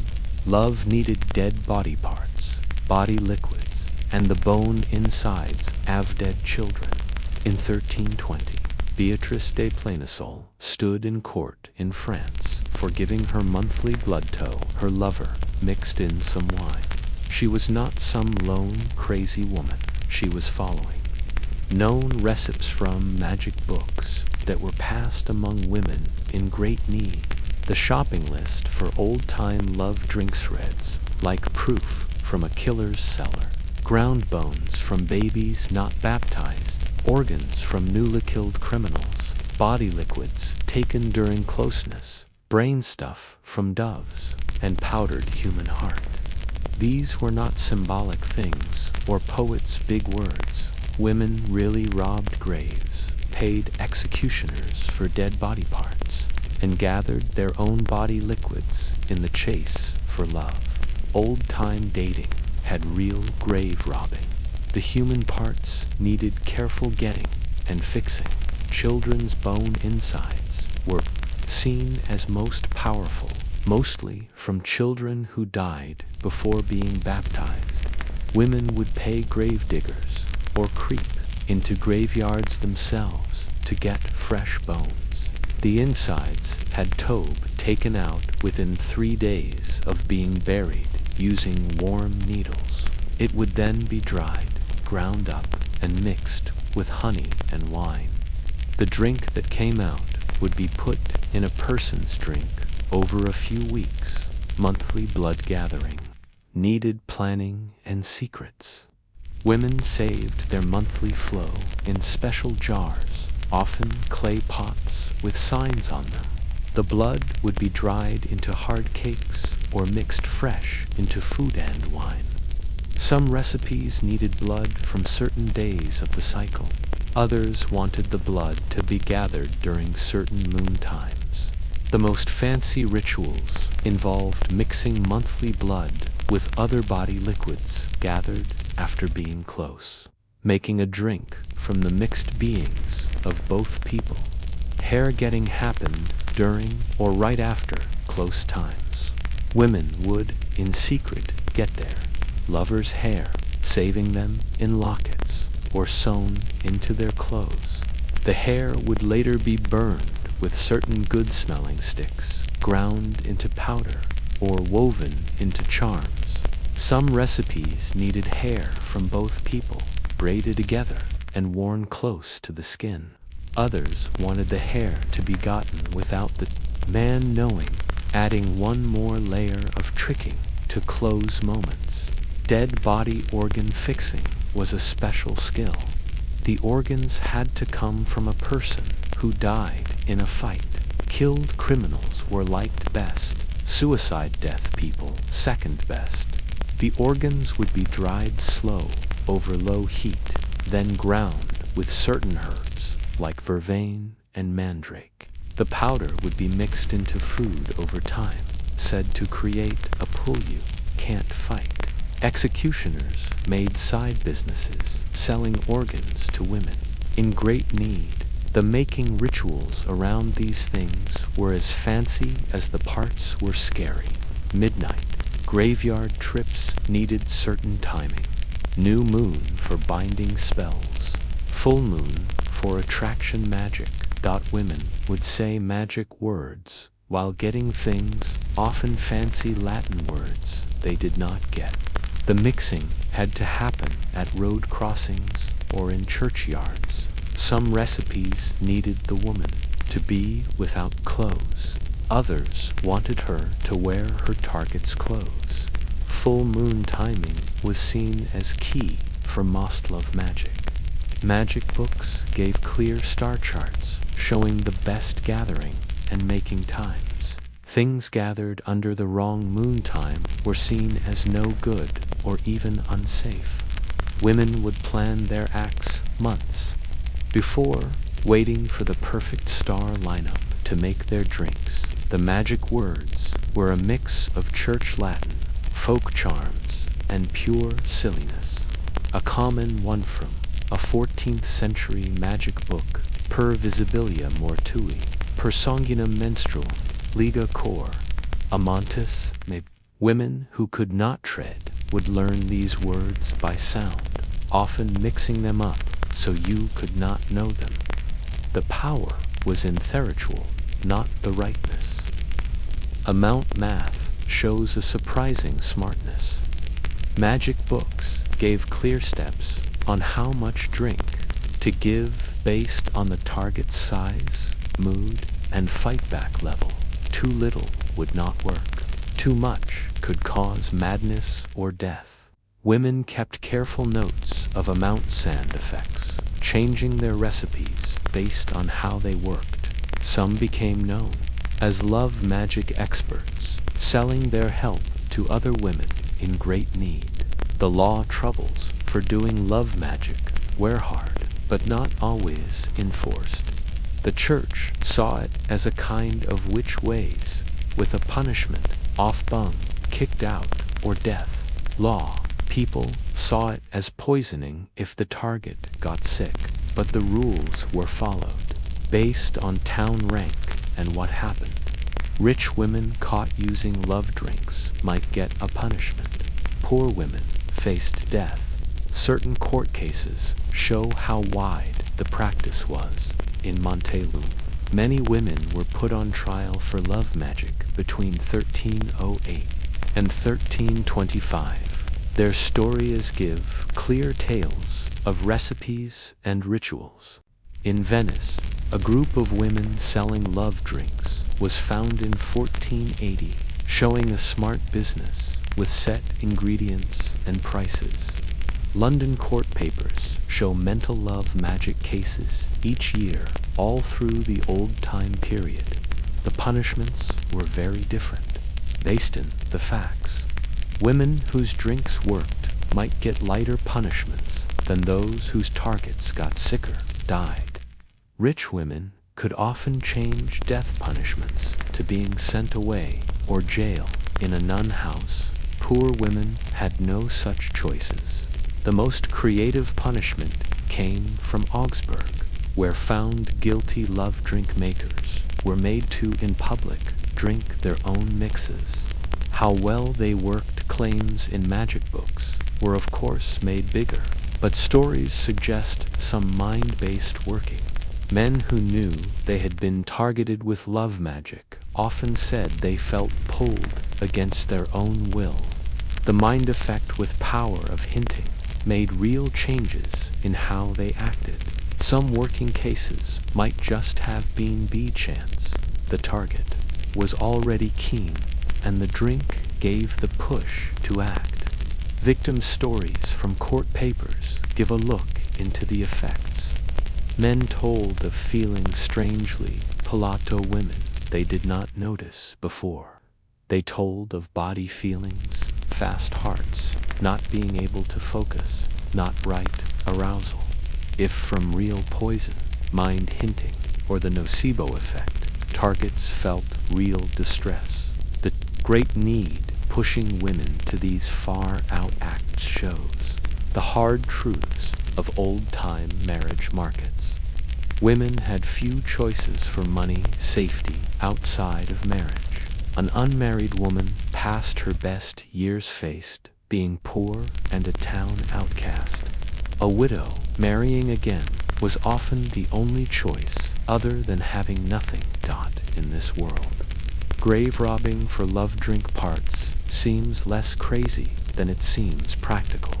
love needed dead body parts, body liquids, and the bone insides of dead children. In 1320, Beatrice de Plenesol stood in court in France for giving her monthly blood to her lover mixed in some wine. She was not some lone, crazy woman. She was following known recipes from magic books that were passed among women in great need. The shopping list for old-time love drinks reads like proof from a killer's cellar. Ground bones from babies not baptized, organs from newly killed criminals, body liquids taken during closeness, brain stuff from doves, and powdered human heart. These were not symbolic things or poets' big words. Women really robbed graves, paid executioners for dead body parts, and gathered their own body liquids in the chase for love. Old-time dating had real grave robbing. The human parts needed careful getting and fixing. Children's bone insides were seen as most powerful, mostly from children who died before being baptized. Women would pay grave diggers or creep into graveyards themselves to get fresh bones. The insides had tobe taken out within 3 days of being buried using warm needles. It would then be dried, ground up, and mixed with honey and wine. The drink that came out would be put in a person's drink over a few weeks. Monthly blood gathering needed planning and secrets. Women saved their monthly flow in special jars, often clay pots with signs on them. The blood would be dried into hard cakes or mixed fresh into food and wine. Some recipes needed blood from certain days of the cycle. Others wanted the blood to be gathered during certain moon times. The most fancy rituals involved mixing monthly blood with other body liquids gathered after being close, making a drink from the mixed beings of both people. Hair getting happened during or right after close times. Women would, in secret, get their lovers' hair, saving them in lockets or sewn into their clothes. The hair would later be burned with certain good-smelling sticks, ground into powder, or woven into charms. Some recipes needed hair from both people, braided together and worn close to the skin. Others wanted the hair to be gotten without the man knowing, adding one more layer of tricking to close moments. Dead body organ fixing was a special skill. The organs had to come from a person who died in a fight. Killed criminals were liked best. Suicide death people second best. The organs would be dried slow over low heat, then ground with certain herbs like vervain and mandrake. The powder would be mixed into food over time, said to create a pull you can't fight. Executioners made side businesses, selling organs to women in great need. The making rituals around these things were as fancy as the parts were scary. Midnight, graveyard trips needed certain timing. New moon for binding spells. Full moon for attraction magic. Women would say magic words while getting things, often fancy Latin words, they did not get. The mixing had to happen at road crossings or in churchyards. Some recipes needed the woman to be without clothes. Others wanted her to wear her target's clothes. Full moon timing was seen as key for most love magic. Magic books gave clear star charts showing the best gathering and making times. Things gathered under the wrong moon time were seen as no good or even unsafe. Women would plan their acts months before, waiting for the perfect star lineup to make their drinks. The magic words were a mix of church Latin, folk charms, and pure silliness. A common one from a 14th century magic book, Per visibilia mortui, per sanguinem menstruum, liga cor, amantis me. Women who could not tread would learn these words by sound, often mixing them up so you could not know them. The power was in theritual, not the rightness. Amount math shows a surprising smartness. Magic books gave clear steps on how much drink to give based on the target's size, mood, and fight-back level. Too little would not work. Too much could cause madness or death. Women kept careful notes of amount sand effects, changing their recipes based on how they worked. Some became known as love magic experts, selling their help to other women in great need. The law troubles for doing love magic were hard, but not always enforced. The church saw it as a kind of witch ways, with a punishment, off-bung, kicked out, or death. Law, people saw it as poisoning if the target got sick, but the rules were followed, based on town rank and what happened. Rich women caught using love drinks might get a punishment. Poor women faced death. Certain court cases show how wide the practice was. In Montelum, many women were put on trial for love magic between 1308 and 1325. Their stories give clear tales of recipes and rituals. In Venice, a group of women selling love drinks was found in 1480, showing a smart business with set ingredients and prices. London court papers show mental love magic cases each year all through the old time period. The punishments were very different, based on the facts. Women whose drinks worked might get lighter punishments than those whose targets got sicker, died. Rich women could often change death punishments to being sent away or jail in a nun house. Poor women had no such choices. The most creative punishment came from Augsburg, where found guilty love drink makers were made to, in public, drink their own mixes. How well they worked claims in magic books were of course made bigger, but stories suggest some mind-based working. Men who knew they had been targeted with love magic often said they felt pulled against their own will. The mind effect with power of hinting made real changes in how they acted. Some working cases might just have been B-chance. The target was already keen, and the drink gave the push to act. Victim stories from court papers give a look into the effects. Men told of feeling strangely palato women they did not notice before. They told of body feelings, fast hearts, not being able to focus, not right arousal. If from real poison, mind hinting, or the nocebo effect, targets felt real distress. The great need pushing women to these far-out acts shows the hard truths of old-time marriage markets. Women had few choices for money, safety, outside of marriage. An unmarried woman past her best years faced being poor and a town outcast. A widow marrying again was often the only choice other than having nothing in this world. Grave robbing for love drink parts seems less crazy than it seems practical.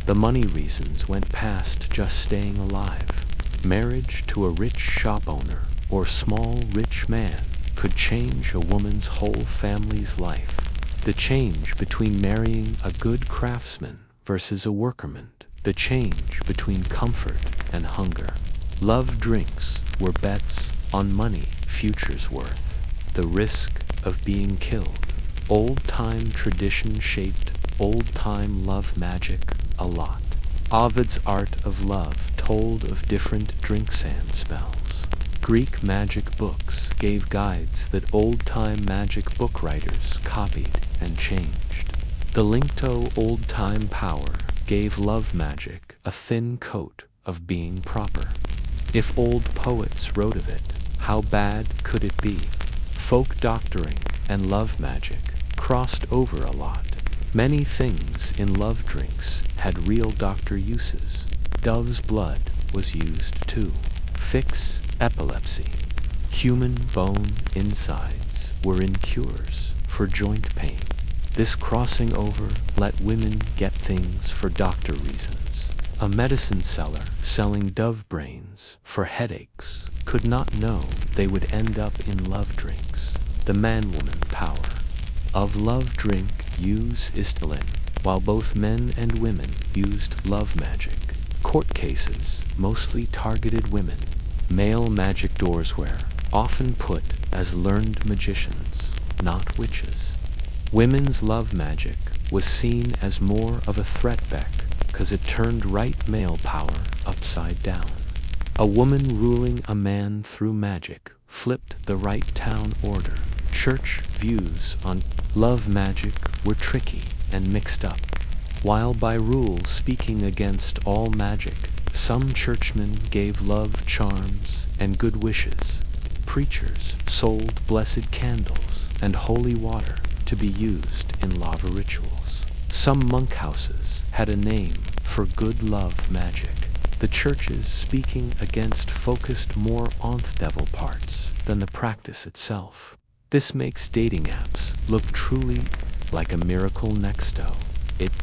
The money reasons went past just staying alive. Marriage to a rich shop owner or small rich man could change a woman's whole family's life. The change between marrying a good craftsman versus a workman the change between comfort and hunger. Love drinks were bets on money, future's worth, the risk of being killed. Old-time tradition shaped old-time love magic a lot. Ovid's Art of Love told of different drink sand spells. Greek magic books gave guides that old-time magic book writers copied and changed. The Linkto old-time power gave love magic a thin coat of being proper. If old poets wrote of it, how bad could it be? Folk doctoring and love magic crossed over a lot. Many things in love drinks had real doctor uses. Dove's blood was used to fix epilepsy. Human bone insides were in cures for joint pain. This crossing over let women get things for doctor reasons. A medicine seller selling dove brains for headaches could not know they would end up in love drinks. The man-woman power of love drink use istalin, while both men and women used love magic. Court cases mostly targeted women. Male magic doors were often put as learned magicians, not witches. Women's love magic was seen as more of a threat beck, 'cause it turned right male power upside down. A woman ruling a man through magic flipped the right town order. Church views on love magic were tricky and mixed up. While by rule speaking against all magic, some churchmen gave love charms and good wishes. Preachers sold blessed candles and holy water to be used in lava rituals. Some monk houses had a name for good love magic. The churches speaking against focused more on the devil parts than the practice itself. This makes dating apps look truly like a miracle nexto.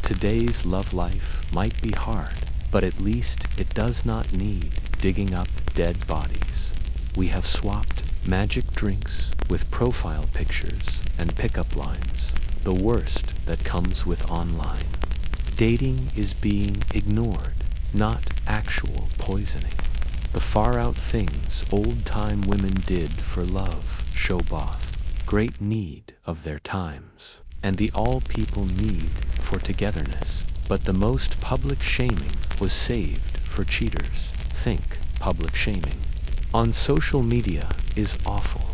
Today's love life might be hard, but at least it does not need digging up dead bodies. We have swapped magic drinks with profile pictures and pickup lines, the worst that comes with online. Dating is being ignored, not actual poisoning. The far-out things old-time women did for love show both great need of their times and the all people need for togetherness. But the most public shaming was saved for cheaters. Think public shaming on social media is awful.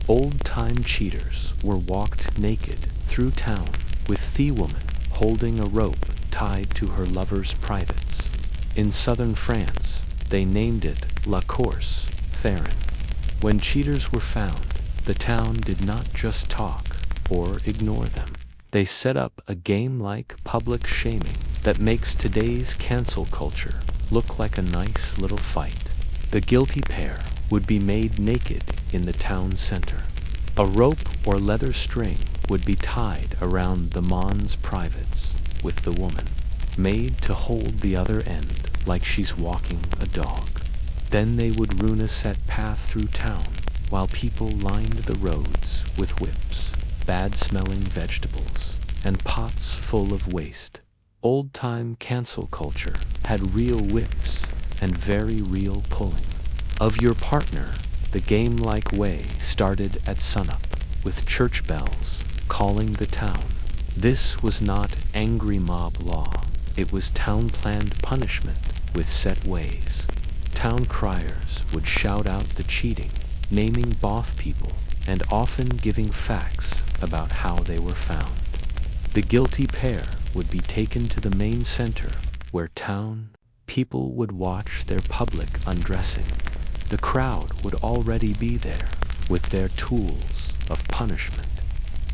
Old-time cheaters were walked naked through town with the woman holding a rope tied to her lover's privates. In southern France, they named it La Course Theron. When cheaters were found, the town did not just talk or ignore them. They set up a game-like public shaming that makes today's cancel culture look like a nice little fight. The guilty pair would be made naked in the town center. A rope or leather string would be tied around the man's privates, with the woman made to hold the other end like she's walking a dog. Then they would ruin a set path through town while people lined the roads with whips, bad-smelling vegetables, and pots full of waste. Old-time cancel culture had real whips and very real pulling of your partner. The game-like way started at sunup, with church bells calling the town. This was not angry mob law. It was town-planned punishment with set ways. Town criers would shout out the cheating, naming both people, and often giving facts about how they were found. The guilty pair would be taken to the main center, where town people would watch their public undressing. The crowd would already be there, with their tools of punishment.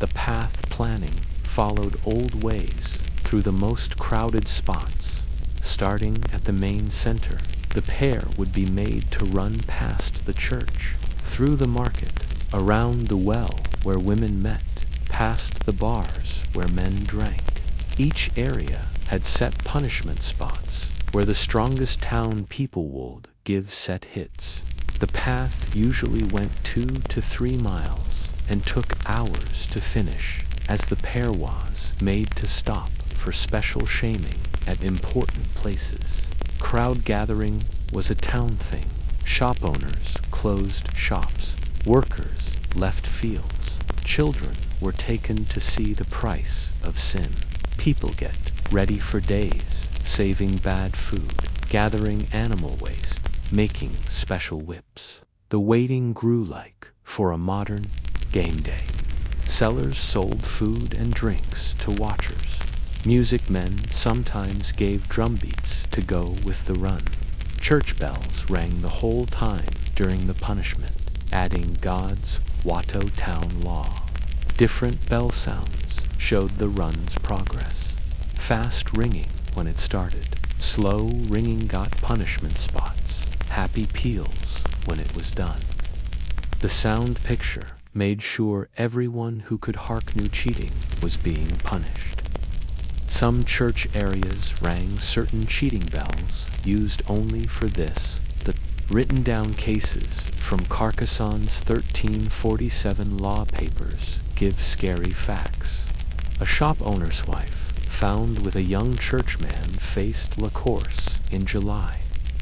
The path planning followed old ways through the most crowded spots. Starting at the main center, the pair would be made to run past the church, through the market, around the well where women met, past the bars where men drank. Each area had set punishment spots where the strongest town people would give set hits. The path usually went 2 to 3 miles and took hours to finish, as the pair was made to stop for special shaming at important places. Crowd gathering was a town thing. Shop owners closed shops. Workers left fields. Children were taken to see the price of sin. People get ready for days, saving bad food, gathering animal waste, making special whips. The waiting grew like for a modern game day. Sellers sold food and drinks to watchers. Music men sometimes gave drum beats to go with the run. Church bells rang the whole time during the punishment, adding God's Watteau town law. Different bell sounds showed the run's progress. Fast ringing when it started. Slow ringing got punishment spots. Happy peals when it was done. The sound picture made sure everyone who could hearken cheating was being punished. Some church areas rang certain cheating bells used only for this. The written down cases from Carcassonne's 1347 law papers give scary facts. A shop owner's wife, found with a young churchman, faced la course in July.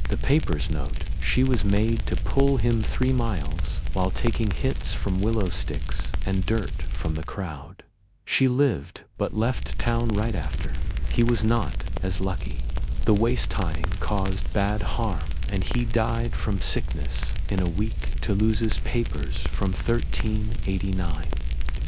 The papers note she was made to pull him 3 miles while taking hits from willow sticks and dirt from the crowd. She lived but left town right after. He was not as lucky. The waist tying caused bad harm, and he died from sickness in a week to lose his papers from 1389.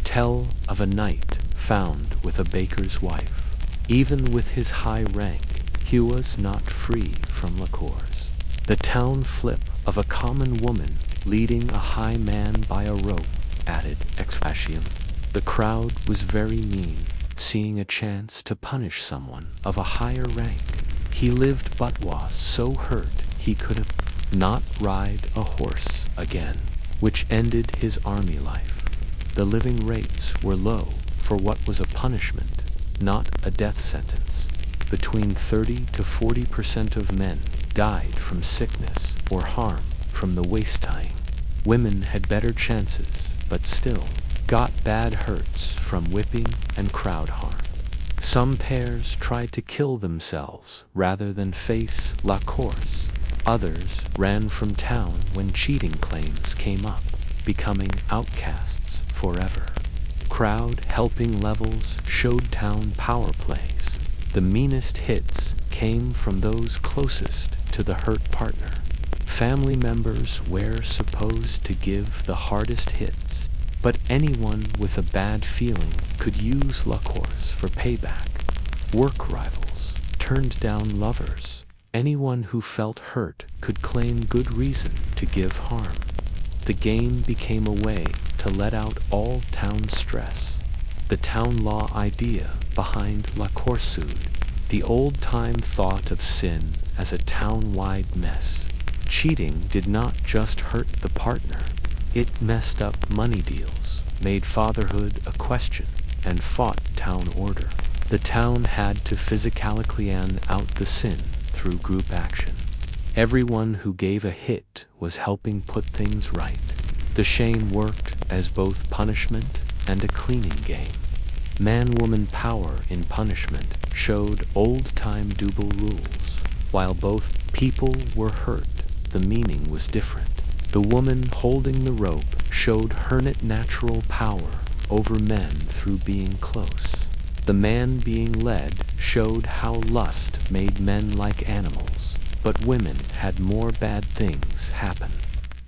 Tell of a knight found with a baker's wife. Even with his high rank, he was not free from la course. The town flip of a common woman leading a high man by a rope added expatium. The crowd was very mean, seeing a chance to punish someone of a higher rank. He lived but was so hurt he could not ride a horse again, which ended his army life. The living rates were low for what was a punishment, not a death sentence. Between 30 to 40% of men died from sickness or harm from the waist tying. Women had better chances, but still got bad hurts from whipping and crowd harm. Some pairs tried to kill themselves rather than face la course. Others ran from town when cheating claims came up, becoming outcasts forever. Crowd helping levels showed town power plays. The meanest hits came from those closest to the hurt partner. Family members were supposed to give the hardest hits, but anyone with a bad feeling could use la course for payback. Work rivals turned down lovers. Anyone who felt hurt could claim good reason to give harm. The game became a way to let out all town stress. The town law idea behind la coursude, the old-time thought of sin as a town-wide mess. Cheating did not just hurt the partner, it messed up money deals, made fatherhood a question, and fought town order. The town had to physically out the sin through group action. Everyone who gave a hit was helping put things right. The shame worked as both punishment and a cleaning game. Man-woman power in punishment showed old-time double rules. While both people were hurt, the meaning was different. The woman holding the rope showed her natural power over men through being close. The man being led showed how lust made men like animals, but women had more bad things happen.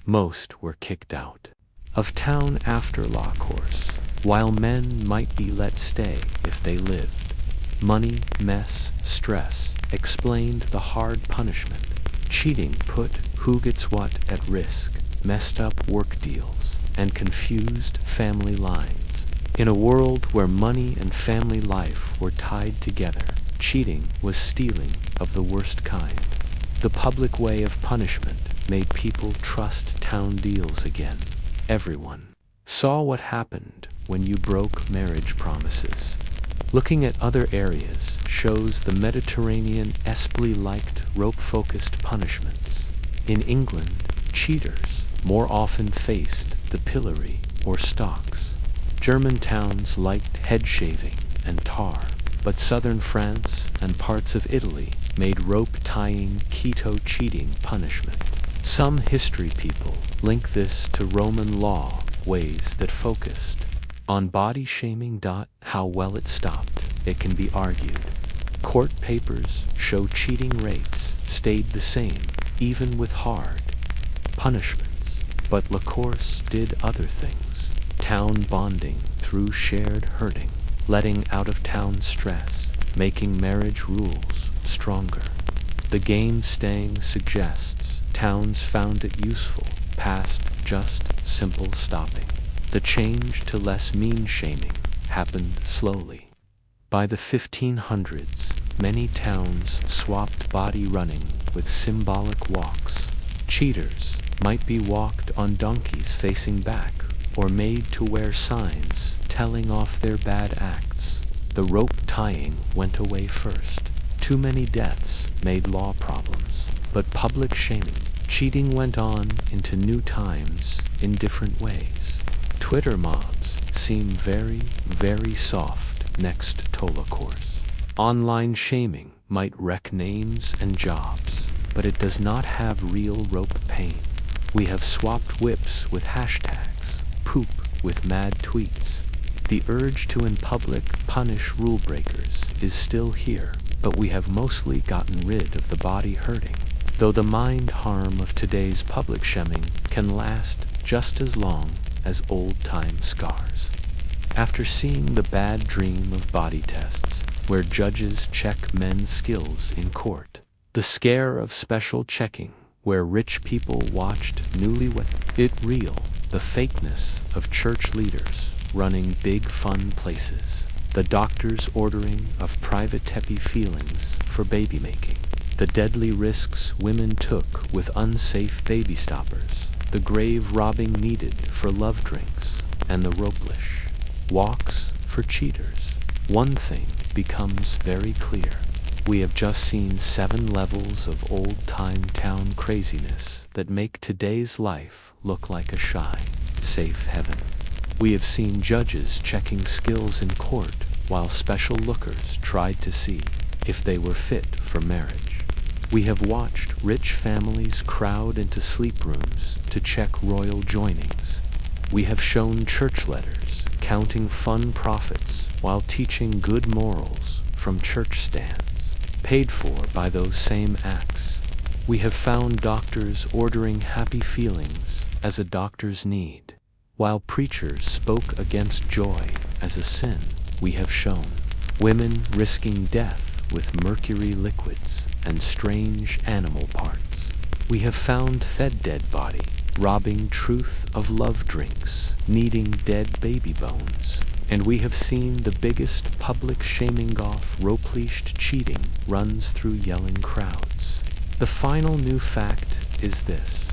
Most were kicked out of town after la course, while men might be let stay if they lived. Money, mess, stress explained the hard punishment. Cheating put who gets what at risk, messed up work deals, and confused family lines. In a world where money and family life were tied together, cheating was stealing of the worst kind. The public way of punishment made people trust town deals again. Everyone saw what happened when you broke marriage promises. Looking at other areas shows the Mediterranean esprit liked rope-focused punishments. In England, cheaters more often faced the pillory or stocks. German towns liked head shaving and tar. but southern France and parts of Italy made rope-tying, keto cheating punishment. Some history people link this to Roman law ways that focused on body shaming. How well it stopped, it can be argued. Court papers show cheating rates stayed the same, even with hard punishments. But LaCourse did other things. Town bonding through shared hurting, letting out-of-town stress, making marriage rules stronger. The game staying suggests towns found it useful, past just simple stopping. The change to less mean shaming happened slowly. By the 1500s, many towns swapped body running with symbolic walks. Cheaters might be walked on donkeys facing back, or made to wear signs telling off their bad acts. The rope tying went away first. Too many deaths made law problems, but public shaming, cheating went on into new times in different ways. Twitter mobs seem very, very soft next to LaCourse. Online shaming might wreck names and jobs, but it does not have real rope pain. We have swapped whips with hashtags, poop with mad tweets. The urge to in public punish rule breakers is still here, but we have mostly gotten rid of the body hurting, though the mind harm of today's public shaming can last just as long as old-time scars. After seeing the bad dream of body tests, where judges check men's skills in court, the scare of special checking, where rich people watched newlywed, it real, the fakeness of church leaders running big fun places, the doctor's ordering of private teppy feelings for baby making, the deadly risks women took with unsafe baby stoppers, the grave robbing needed for love drinks, and the ropelish walks for cheaters. One thing becomes very clear. We have just seen 7 levels of old-time town craziness that make today's life look like a shy, safe heaven. We have seen judges checking skills in court while special lookers tried to see if they were fit for marriage. We have watched rich families crowd into sleep rooms to check royal joinings. We have shown church letters counting fun profits while teaching good morals from church stands, paid for by those same acts. We have found doctors ordering happy feelings as a doctor's need, while preachers spoke against joy as a sin. We have shown women risking death with mercury liquids and strange animal parts. We have found fed dead body, robbing truth of love drinks, needing dead baby bones. And we have seen the biggest public shaming off rope-leashed cheating runs through yelling crowds. The final new fact is this.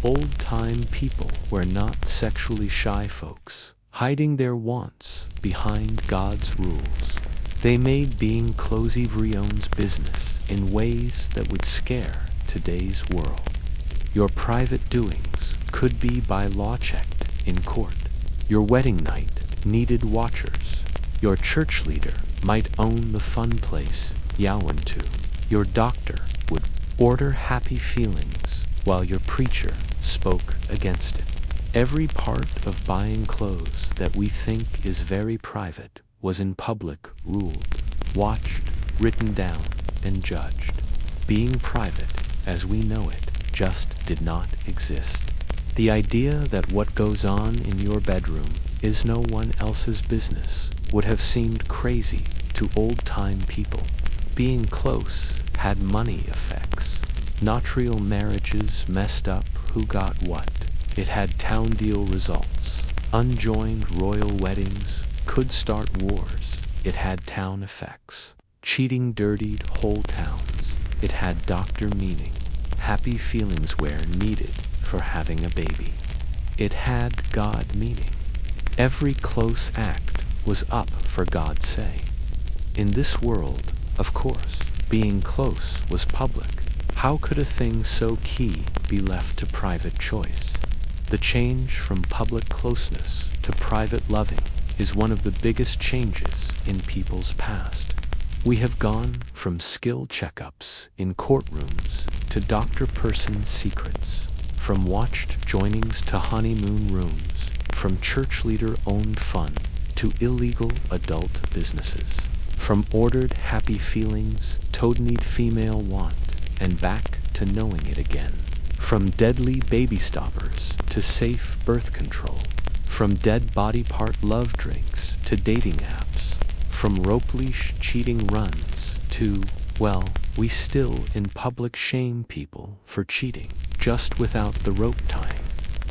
Old-time people were not sexually shy folks, hiding their wants behind God's rules. They made being closivreon's business in ways that would scare today's world. Your private doings could be by law checked in court. Your wedding night needed watchers. Your church leader might own the fun place Yowen to. Your doctor would order happy feelings while your preacher spoke against it. Every part of buying clothes that we think is very private was in public ruled, watched, written down, and judged. Being private, as we know it, just did not exist. The idea that what goes on in your bedroom is no one else's business would have seemed crazy to old-time people. Being close had money effects. Not real marriages messed up who got what. It had town deal results. Unjoined royal weddings could start wars. It had town effects. Cheating dirtied whole towns. It had doctor meaning. Happy feelings were needed for having a baby. It had God meaning. Every close act was up for God's say. In this world, of course, being close was public. How could a thing so key be left to private choice? The change from public closeness to private loving is one of the biggest changes in people's past. We have gone from skill checkups in courtrooms to Dr. Person's secrets, from watched joinings to honeymoon rooms, from church leader-owned fun to illegal adult businesses, from ordered happy feelings, toad-kneed female want, and back to knowing it again, from deadly baby stoppers to safe birth control, from dead body part love drinks to dating apps, from rope leash cheating runs to, well, we still in public shame people for cheating, just without the rope tying.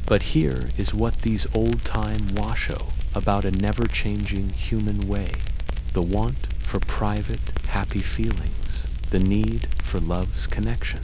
But here is what these old-time washo about a never-changing human way: the want for private, happy feelings, the need for love's connection,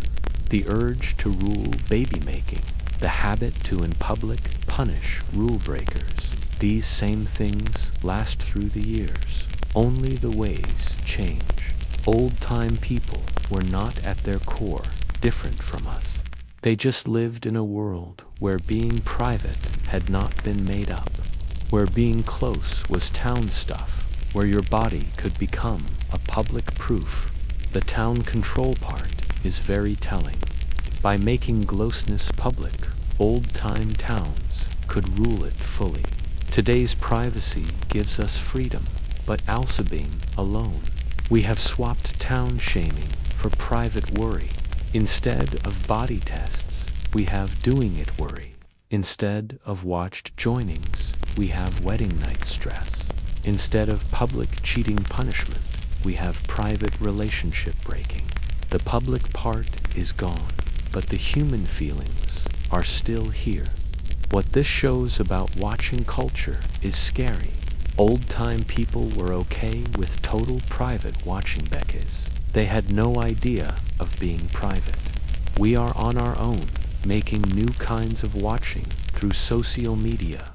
the urge to rule baby-making, the habit to in public punish rule breakers. These same things last through the years. Only the ways change. Old-time people were not at their core different from us. They just lived in a world where being private had not been made up, where being close was town stuff, where your body could become a public proof. The town control part is very telling. By making closeness public, old-time towns could rule it fully. Today's privacy gives us freedom, but also being alone. We have swapped town shaming for private worry. Instead of body tests, we have doing it worry. Instead of watched joinings, we have wedding night stress. Instead of public cheating punishment, we have private relationship breaking. The public part is gone, but the human feelings are still here. What this shows about watching culture is scary. Old-time people were okay with total private watching Beckys. They had no idea of being private. We are on our own, making new kinds of watching through social media,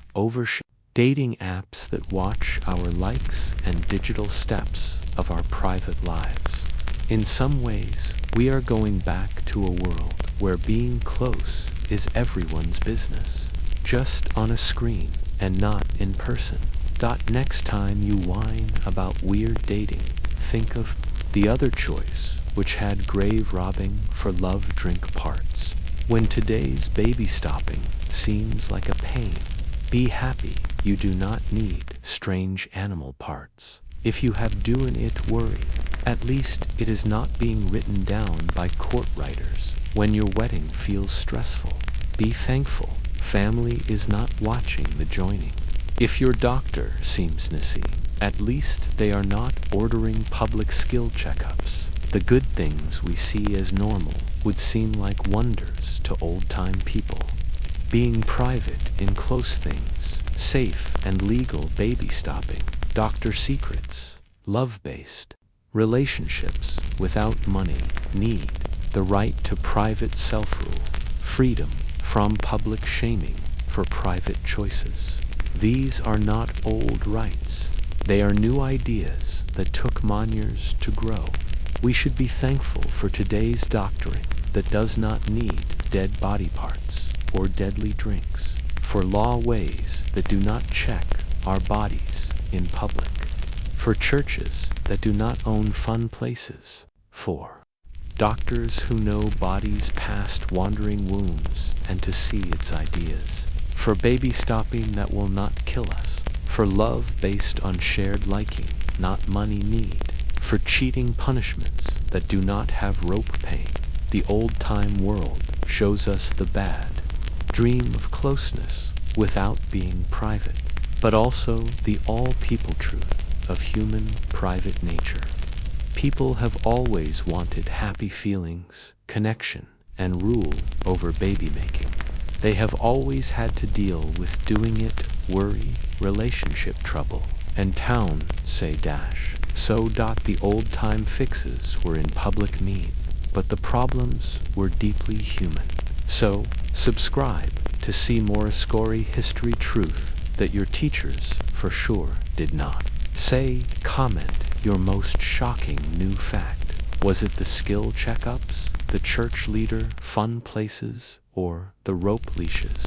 dating apps that watch our likes and digital steps of our private lives. In some ways, we are going back to a world where being close is everyone's business, just on a screen and not in person. Next time you whine about weird dating, think of the other choice, which had grave robbing for love drink parts. When today's baby stopping seems like a pain, be happy you do not need strange animal parts. If you have doing it worry, at least it is not being written down by court writers. When your wedding feels stressful, be thankful family is not watching the joining. If your doctor seems nissy, at least they are not ordering public skill checkups. The good things we see as normal would seem like wonders to old-time people. Being private in close things, safe and legal baby stopping, doctor secrets, love-based, relationships without money, need, the right to private self-rule, freedom from public shaming for private choices. These are not old rights. They are new ideas that took years to grow. We should be thankful for today's doctoring that does not need dead body parts or deadly drinks, for law ways that do not check our bodies in public, for churches that do not own fun places, for doctors who know bodies past wandering wombs and to see its ideas, for baby stopping that will not kill us, for love based on shared liking, not money need, for cheating punishments that do not have rope pain. The old-time world shows us the bad. Dream of closeness without being private, but also the all-people truth of human private nature. People have always wanted happy feelings, connection, and rule over baby making. They have always had to deal with doing it, worry, relationship trouble, and town, say dash. So the old-time fixes were in public mean, but the problems were deeply human. So, subscribe to see more Ascori history truth that your teachers, for sure, did not. Say, comment your most shocking new fact. Was it the skill checkups, the church leader, fun places, or the rope leashes?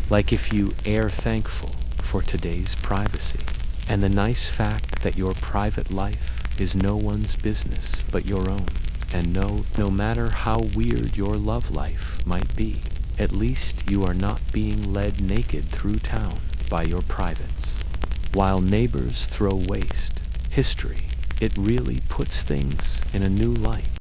Like if you are thankful for today's privacy, and the nice fact that your private life is no one's business but your own. And no matter how weird your love life might be, at least you are not being led naked through town by your privates. While neighbors throw waste, history, it really puts things in a new light.